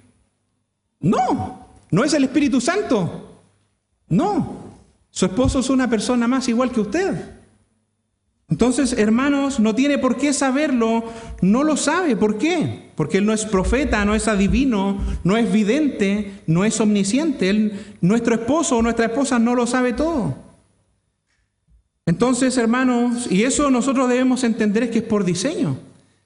No es el Espíritu Santo. No, su esposo es una persona más igual que usted. Entonces, hermanos, no tiene por qué saberlo, no lo sabe. ¿Por qué? Porque él no es profeta, no es adivino, no es vidente, no es omnisciente. Nuestro esposo o nuestra esposa no lo sabe todo. Entonces, hermanos, y eso nosotros debemos entender es que es por diseño.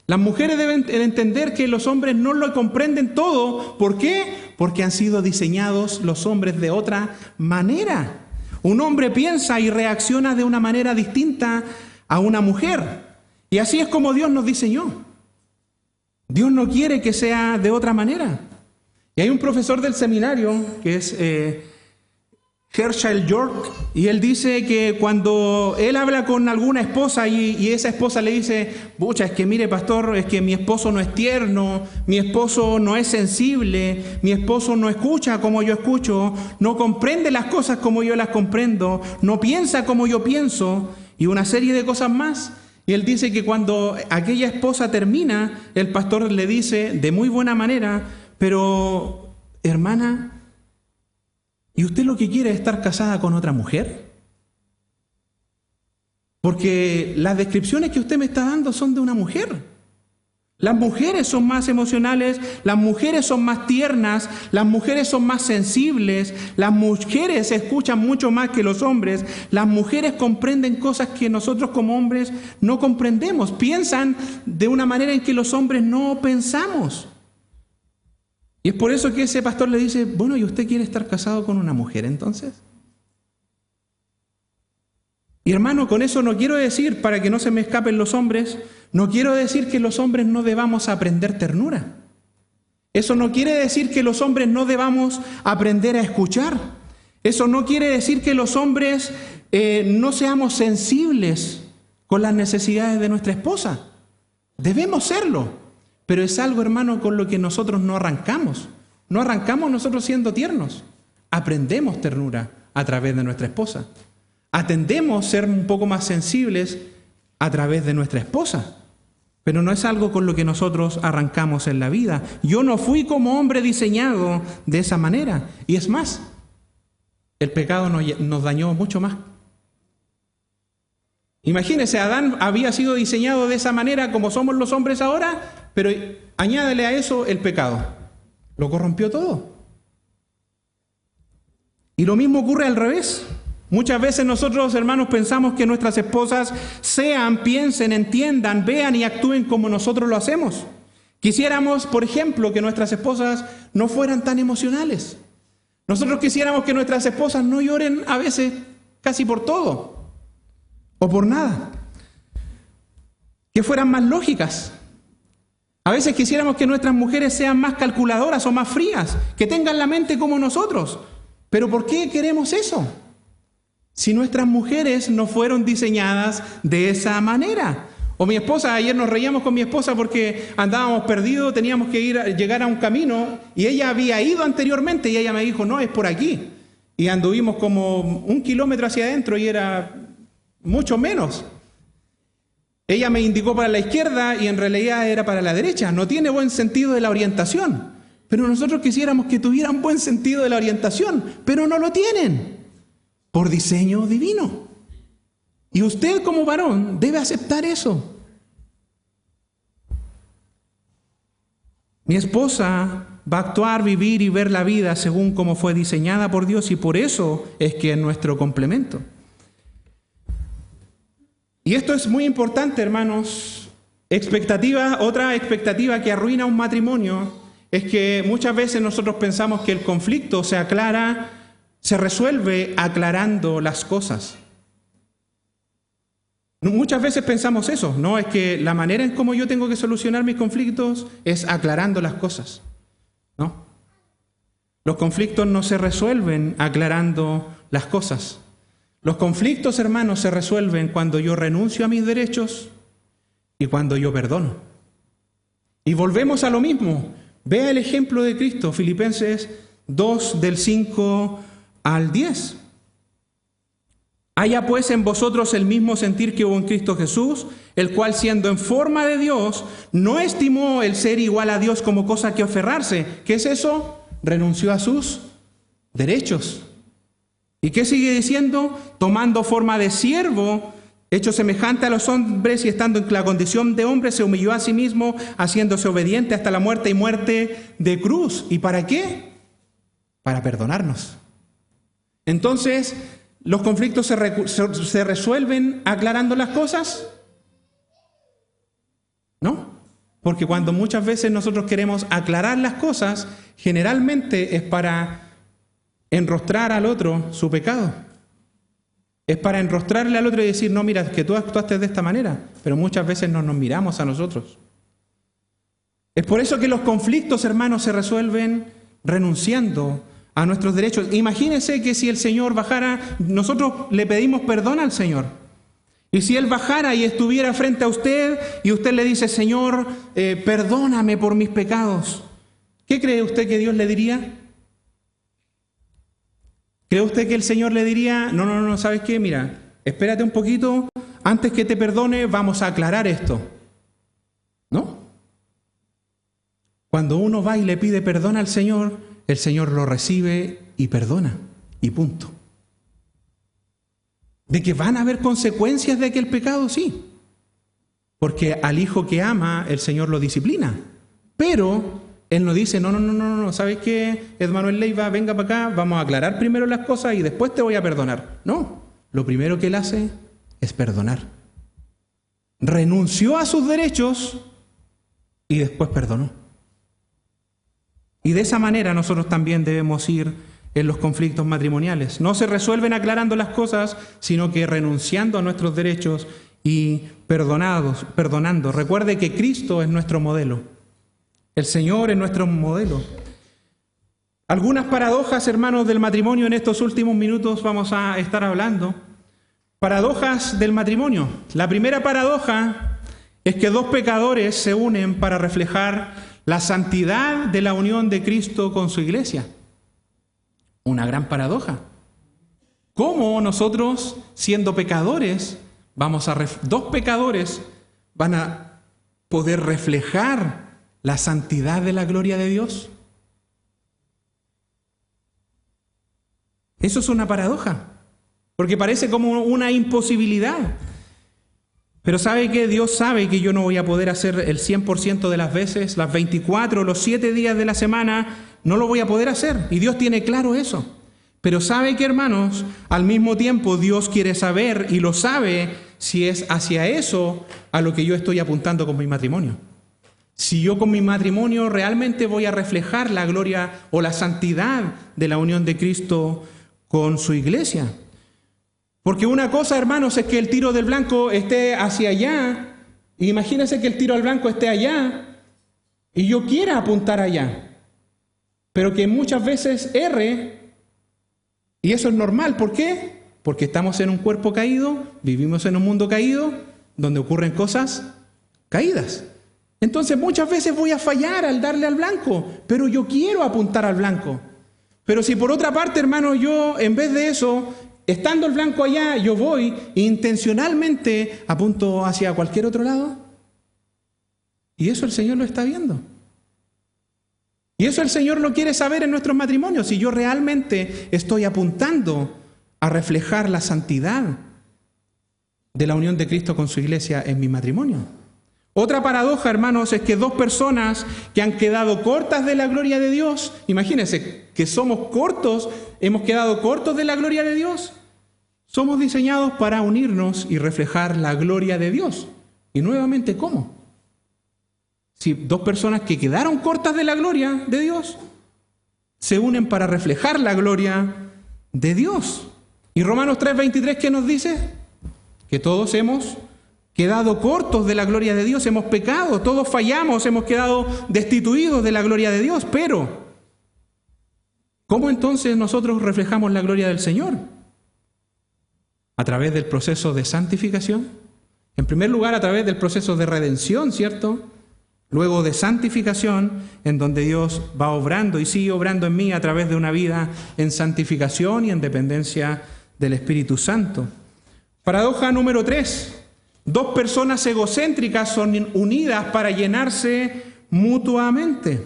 Las mujeres deben entender que los hombres no lo comprenden todo. ¿Por qué? Porque han sido diseñados los hombres de otra manera. Un hombre piensa y reacciona de una manera distinta a una mujer. Y así es como Dios nos diseñó. Dios no quiere que sea de otra manera. Y hay un profesor del seminario que es Herschel York, y él dice que cuando él habla con alguna esposa y esa esposa le dice, pucha, es que mire pastor, es que mi esposo no es tierno, mi esposo no es sensible, mi esposo no escucha como yo escucho, no comprende las cosas como yo las comprendo, no piensa como yo pienso, y una serie de cosas más. Y él dice que cuando aquella esposa termina, el pastor le dice de muy buena manera, pero hermana, ¿y usted lo que quiere es estar casada con otra mujer? Porque las descripciones que usted me está dando son de una mujer. Las mujeres son más emocionales, las mujeres son más tiernas, las mujeres son más sensibles, las mujeres escuchan mucho más que los hombres, las mujeres comprenden cosas que nosotros como hombres no comprendemos, piensan de una manera en que los hombres no pensamos. Y es por eso que ese pastor le dice, bueno, ¿y usted quiere estar casado con una mujer entonces? Y hermano, con eso no quiero decir, para que no se me escapen los hombres, no quiero decir que los hombres no debamos aprender ternura. Eso no quiere decir que los hombres no debamos aprender a escuchar. Eso no quiere decir que los hombres no seamos sensibles con las necesidades de nuestra esposa. Debemos serlo. Pero es algo, hermano, con lo que nosotros no arrancamos. No arrancamos nosotros siendo tiernos. Aprendemos ternura a través de nuestra esposa. Atendemos ser un poco más sensibles a través de nuestra esposa. Pero no es algo con lo que nosotros arrancamos en la vida. Yo no fui como hombre diseñado de esa manera. Y es más, el pecado nos dañó mucho más. Imagínese, Adán había sido diseñado de esa manera como somos los hombres ahora, pero añádele a eso el pecado. Lo corrompió todo. Y lo mismo ocurre al revés. Muchas veces nosotros, hermanos, pensamos que nuestras esposas piensen, entiendan, vean y actúen como nosotros lo hacemos. Quisiéramos, por ejemplo, que nuestras esposas no fueran tan emocionales. Nosotros quisiéramos que nuestras esposas no lloren a veces casi por todo. O por nada. Que fueran más lógicas. A veces quisiéramos que nuestras mujeres sean más calculadoras o más frías, que tengan la mente como nosotros. ¿Pero por qué queremos eso? Si nuestras mujeres no fueron diseñadas de esa manera. O mi esposa, ayer nos reíamos con mi esposa porque andábamos perdidos, teníamos que llegar a un camino y ella había ido anteriormente y ella me dijo, no, es por aquí. Y anduvimos como 1 kilómetro hacia adentro y era mucho menos. Ella me indicó para la izquierda y en realidad era para la derecha. No tiene buen sentido de la orientación. Pero nosotros quisiéramos que tuvieran buen sentido de la orientación, pero no lo tienen. Por diseño divino. Y usted como varón debe aceptar eso. Mi esposa va a actuar, vivir y ver la vida según como fue diseñada por Dios y por eso es que es nuestro complemento. Y esto es muy importante, hermanos. Otra expectativa que arruina un matrimonio es que muchas veces nosotros pensamos que el conflicto se resuelve aclarando las cosas. Muchas veces pensamos eso, ¿no? Es que la manera en cómo yo tengo que solucionar mis conflictos es aclarando las cosas, ¿no? Los conflictos no se resuelven aclarando las cosas. Los conflictos, hermanos, se resuelven cuando yo renuncio a mis derechos y cuando yo perdono. Y volvemos a lo mismo. Vea el ejemplo de Cristo, Filipenses 2, del 5 al 10. Haya pues en vosotros el mismo sentir que hubo en Cristo Jesús, el cual siendo en forma de Dios, no estimó el ser igual a Dios como cosa que aferrarse. ¿Qué es eso? Renunció a sus derechos. ¿Y qué sigue diciendo? Tomando forma de siervo, Hecho semejante a los hombres y estando en la condición de hombre, se humilló a sí mismo, haciéndose obediente hasta la muerte y muerte de cruz. ¿Y para qué? Para perdonarnos. Entonces, ¿los conflictos se resuelven aclarando las cosas? No, porque cuando muchas veces nosotros queremos aclarar las cosas, generalmente es para enrostrar al otro su pecado. Es para enrostrarle al otro y decir, no, mira, que tú actuaste de esta manera, pero muchas veces no nos miramos a nosotros. Es por eso que los conflictos, hermanos, se resuelven renunciando a nuestros derechos. Imagínense que si el Señor bajara, nosotros le pedimos perdón al Señor. Y si Él bajara y estuviera frente a usted y usted le dice, Señor, perdóname por mis pecados, ¿qué cree usted que Dios le diría? ¿Cree usted que el Señor le diría, no, ¿sabes qué? Mira, espérate un poquito, antes que te perdone vamos a aclarar esto? ¿No? Cuando uno va y le pide perdón al Señor, el Señor lo recibe y perdona, y punto. ¿De que van a haber consecuencias de aquel pecado? Sí. Porque al hijo que ama, el Señor lo disciplina. Pero Él no dice, no, ¿sabes qué? Edmanuel Leiva, venga para acá, vamos a aclarar primero las cosas y después te voy a perdonar. No, lo primero que Él hace es perdonar. Renunció a sus derechos y después perdonó. Y de esa manera nosotros también debemos ir en los conflictos matrimoniales. No se resuelven aclarando las cosas, sino que renunciando a nuestros derechos y perdonando. Recuerde que Cristo es nuestro modelo. El Señor es nuestro modelo. Algunas paradojas, hermanos, del matrimonio en estos últimos minutos vamos a estar hablando. Paradojas del matrimonio. La primera paradoja es que dos pecadores se unen para reflejar la santidad de la unión de Cristo con su iglesia. Una gran paradoja. ¿Cómo nosotros, siendo pecadores, dos pecadores van a poder reflejar la santidad de la gloria de Dios? Eso es una paradoja, porque parece como una imposibilidad. Pero ¿sabe qué? Dios sabe que yo no voy a poder hacer el 100% de las veces, las 24, los 7 días de la semana, no lo voy a poder hacer. Y Dios tiene claro eso. Pero ¿sabe qué, hermanos? Al mismo tiempo Dios quiere saber y lo sabe si es hacia eso a lo que yo estoy apuntando con mi matrimonio. Si yo con mi matrimonio realmente voy a reflejar la gloria o la santidad de la unión de Cristo con su iglesia. Porque una cosa, hermanos, es que el tiro del blanco esté hacia allá. Imagínense que el tiro al blanco esté allá y yo quiera apuntar allá. Pero que muchas veces erre, y eso es normal. ¿Por qué? Porque estamos en un cuerpo caído, vivimos en un mundo caído, donde ocurren cosas caídas. Entonces muchas veces voy a fallar al darle al blanco, pero yo quiero apuntar al blanco. Pero si por otra parte, hermano, yo en vez de eso, estando el blanco allá, yo voy intencionalmente apunto hacia cualquier otro lado. Y eso el Señor lo está viendo. Y eso el Señor lo quiere saber en nuestros matrimonios, si yo realmente estoy apuntando a reflejar la santidad de la unión de Cristo con su iglesia en mi matrimonio. Otra paradoja, hermanos, es que dos personas que han quedado cortas de la gloria de Dios, imagínense que somos cortos, hemos quedado cortos de la gloria de Dios, somos diseñados para unirnos y reflejar la gloria de Dios. Y nuevamente, ¿cómo? Si dos personas que quedaron cortas de la gloria de Dios se unen para reflejar la gloria de Dios. Y Romanos 3:23, ¿qué nos dice? Que todos hemos quedado cortos de la gloria de Dios, hemos pecado, todos fallamos, hemos quedado destituidos de la gloria de Dios. Pero, ¿cómo entonces nosotros reflejamos la gloria del Señor? A través del proceso de santificación. En primer lugar, a través del proceso de redención, ¿cierto? Luego de santificación, en donde Dios va obrando y sigue obrando en mí a través de una vida en santificación y en dependencia del Espíritu Santo. Paradoja número 3. Dos personas egocéntricas son unidas para llenarse mutuamente.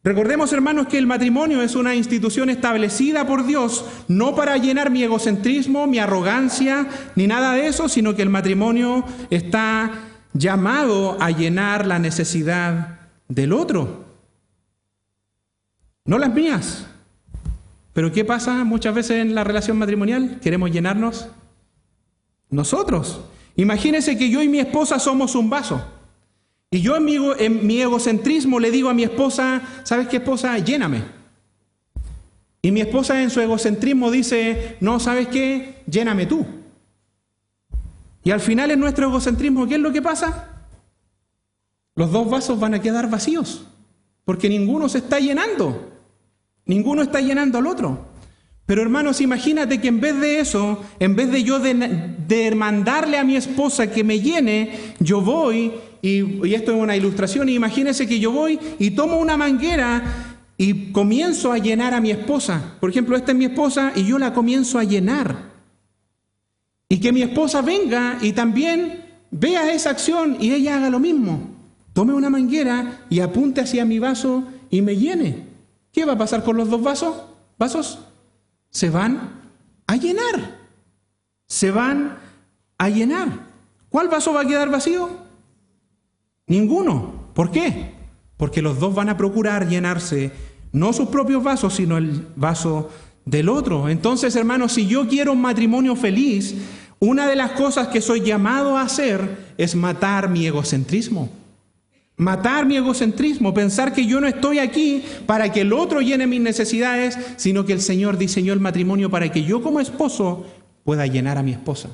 Recordemos, hermanos, que el matrimonio es una institución establecida por Dios, no para llenar mi egocentrismo, mi arrogancia, ni nada de eso, sino que el matrimonio está llamado a llenar la necesidad del otro, no las mías. Pero ¿qué pasa muchas veces en la relación matrimonial? Queremos llenarnos nosotros. Imagínense que yo y mi esposa somos un vaso. Y yo en mi egocentrismo le digo a mi esposa, ¿sabes qué, esposa? Lléname. Y mi esposa en su egocentrismo dice, no, ¿sabes qué? Lléname tú. Y al final en nuestro egocentrismo, ¿qué es lo que pasa? Los dos vasos van a quedar vacíos, porque ninguno se está llenando. Ninguno está llenando al otro. Pero hermanos, imagínate que en vez de eso, en vez de yo de mandarle a mi esposa que me llene, yo voy, y esto es una ilustración, y imagínense que yo voy y tomo una manguera y comienzo a llenar a mi esposa. Por ejemplo, esta es mi esposa y yo la comienzo a llenar. Y que mi esposa venga y también vea esa acción y ella haga lo mismo. Tome una manguera y apunte hacia mi vaso y me llene. ¿Qué va a pasar con los dos vasos? Se van a llenar. Se van a llenar. ¿Cuál vaso va a quedar vacío? Ninguno. ¿Por qué? Porque los dos van a procurar llenarse, no sus propios vasos, sino el vaso del otro. Entonces, hermanos, si yo quiero un matrimonio feliz, una de las cosas que soy llamado a hacer es matar mi egocentrismo. Matar mi egocentrismo, pensar que yo no estoy aquí para que el otro llene mis necesidades, sino que el Señor diseñó el matrimonio para que yo como esposo pueda llenar a mi esposa.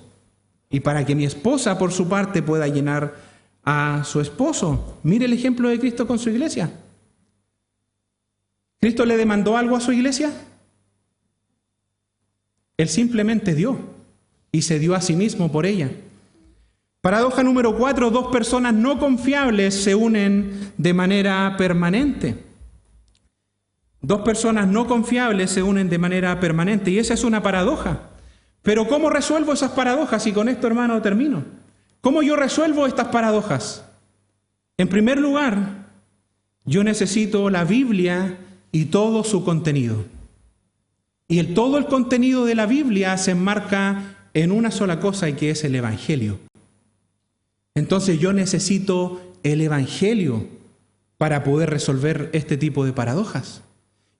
Y para que mi esposa, por su parte, pueda llenar a su esposo. Mire el ejemplo de Cristo con su iglesia. ¿Cristo le demandó algo a su iglesia? Él simplemente dio y se dio a sí mismo por ella. Paradoja número 4, dos personas no confiables se unen de manera permanente. Dos personas no confiables se unen de manera permanente y esa es una paradoja. Pero ¿cómo resuelvo esas paradojas? Y con esto, hermano, termino. ¿Cómo yo resuelvo estas paradojas? En primer lugar, yo necesito la Biblia y todo su contenido. Y todo el contenido de la Biblia se enmarca en una sola cosa y que es el Evangelio. Entonces yo necesito el Evangelio para poder resolver este tipo de paradojas.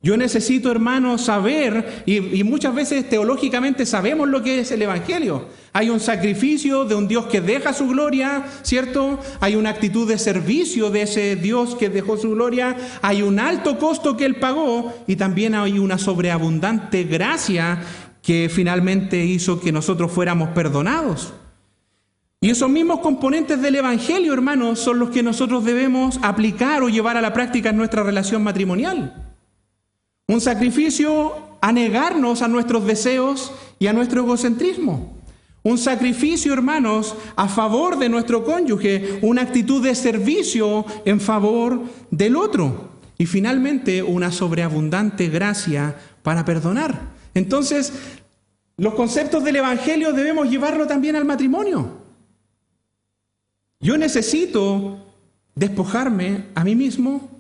Yo necesito, hermanos, saber, y muchas veces teológicamente sabemos lo que es el Evangelio. Hay un sacrificio de un Dios que deja su gloria, ¿cierto? Hay una actitud de servicio de ese Dios que dejó su gloria. Hay un alto costo que Él pagó y también hay una sobreabundante gracia que finalmente hizo que nosotros fuéramos perdonados. Y esos mismos componentes del Evangelio, hermanos, son los que nosotros debemos aplicar o llevar a la práctica en nuestra relación matrimonial. Un sacrificio a negarnos a nuestros deseos y a nuestro egocentrismo. Un sacrificio, hermanos, a favor de nuestro cónyuge, una actitud de servicio en favor del otro. Y finalmente, una sobreabundante gracia para perdonar. Entonces, los conceptos del Evangelio debemos llevarlo también al matrimonio. Yo necesito despojarme a mí mismo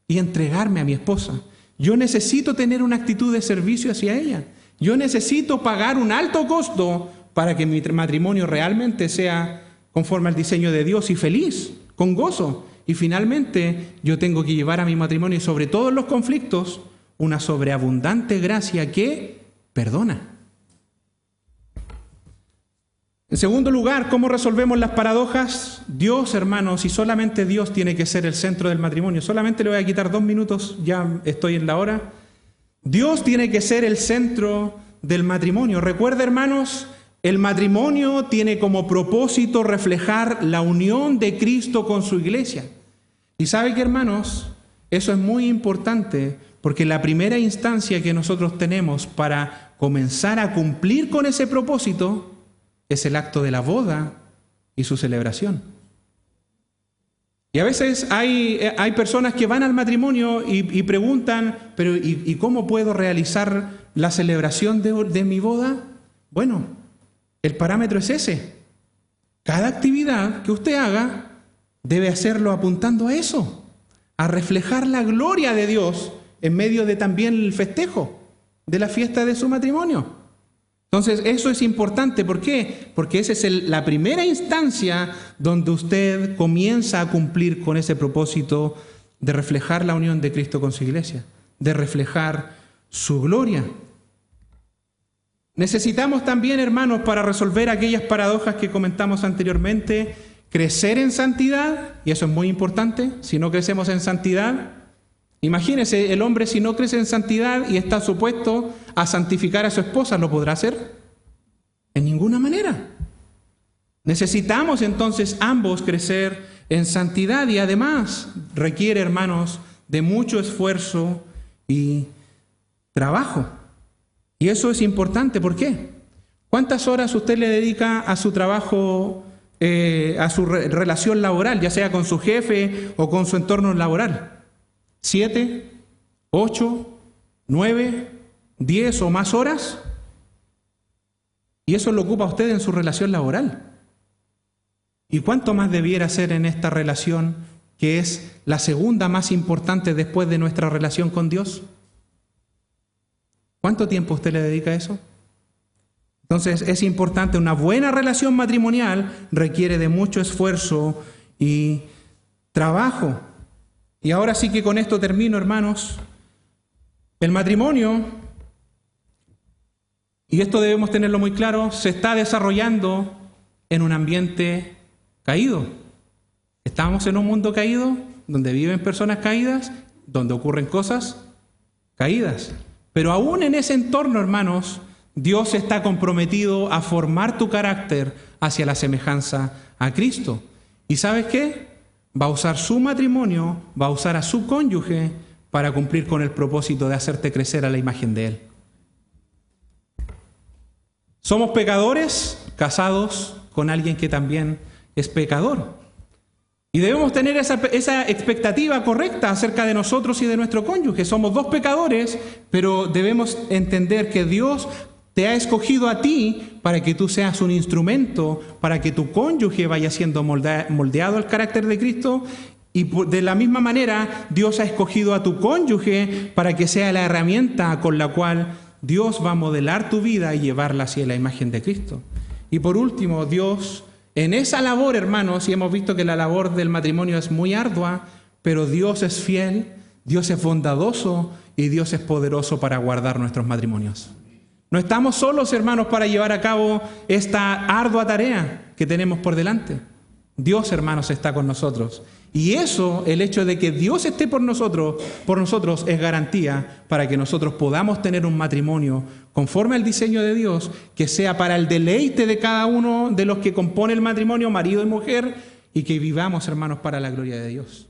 y entregarme a mi esposa. Yo necesito tener una actitud de servicio hacia ella. Yo necesito pagar un alto costo para que mi matrimonio realmente sea conforme al diseño de Dios y feliz, con gozo. Y finalmente yo tengo que llevar a mi matrimonio, y sobre todos los conflictos, una sobreabundante gracia que perdona. En segundo lugar, ¿cómo resolvemos las paradojas? Dios, hermanos, y solamente Dios tiene que ser el centro del matrimonio. Solamente le voy a quitar 2 minutos, ya estoy en la hora. Dios tiene que ser el centro del matrimonio. Recuerda, hermanos, el matrimonio tiene como propósito reflejar la unión de Cristo con su iglesia. Y sabe que, hermanos, eso es muy importante porque la primera instancia que nosotros tenemos para comenzar a cumplir con ese propósito es el acto de la boda y su celebración. Y a veces hay personas que van al matrimonio y preguntan, pero ¿y cómo puedo realizar la celebración de mi boda? Bueno, el parámetro es ese. Cada actividad que usted haga debe hacerlo apuntando a eso, a reflejar la gloria de Dios en medio de también el festejo de la fiesta de su matrimonio. Entonces, eso es importante. ¿Por qué? Porque esa es la primera instancia donde usted comienza a cumplir con ese propósito de reflejar la unión de Cristo con su iglesia, de reflejar su gloria. Necesitamos también, hermanos, para resolver aquellas paradojas que comentamos anteriormente, crecer en santidad, y eso es muy importante. Si no crecemos en santidad, imagínese, el hombre si no crece en santidad y está supuesto a santificar a su esposa, ¿lo podrá hacer? En ninguna manera. Necesitamos entonces ambos crecer en santidad y además requiere, hermanos, de mucho esfuerzo y trabajo. Y eso es importante. ¿Por qué? ¿Cuántas horas usted le dedica a su trabajo, a su relación laboral, ya sea con su jefe o con su entorno laboral? ¿7, 8, 9, 10 o más horas? Y eso lo ocupa usted en su relación laboral. ¿Y cuánto más debiera ser en esta relación, que es la segunda más importante después de nuestra relación con Dios? ¿Cuánto tiempo usted le dedica a eso? Entonces es importante. Una buena relación matrimonial requiere de mucho esfuerzo y trabajo. Y ahora sí que con esto termino, hermanos. El matrimonio, y esto debemos tenerlo muy claro, se está desarrollando en un ambiente caído. Estamos en un mundo caído, donde viven personas caídas, donde ocurren cosas caídas. Pero aún en ese entorno, hermanos, Dios está comprometido a formar tu carácter hacia la semejanza a Cristo. ¿Y sabes qué? Va a usar su matrimonio, va a usar a su cónyuge para cumplir con el propósito de hacerte crecer a la imagen de Él. Somos pecadores casados con alguien que también es pecador. Y debemos tener esa expectativa correcta acerca de nosotros y de nuestro cónyuge. Somos dos pecadores, pero debemos entender que Dios te ha escogido a ti para que tú seas un instrumento, para que tu cónyuge vaya siendo moldeado al carácter de Cristo. Y de la misma manera, Dios ha escogido a tu cónyuge para que sea la herramienta con la cual Dios va a modelar tu vida y llevarla hacia la imagen de Cristo. Y por último, Dios, en esa labor, hermanos, y hemos visto que la labor del matrimonio es muy ardua, pero Dios es fiel, Dios es bondadoso y Dios es poderoso para guardar nuestros matrimonios. No estamos solos, hermanos, para llevar a cabo esta ardua tarea que tenemos por delante. Dios, hermanos, está con nosotros. Y eso, el hecho de que Dios esté por nosotros es garantía para que nosotros podamos tener un matrimonio conforme al diseño de Dios, que sea para el deleite de cada uno de los que compone el matrimonio, marido y mujer, y que vivamos, hermanos, para la gloria de Dios.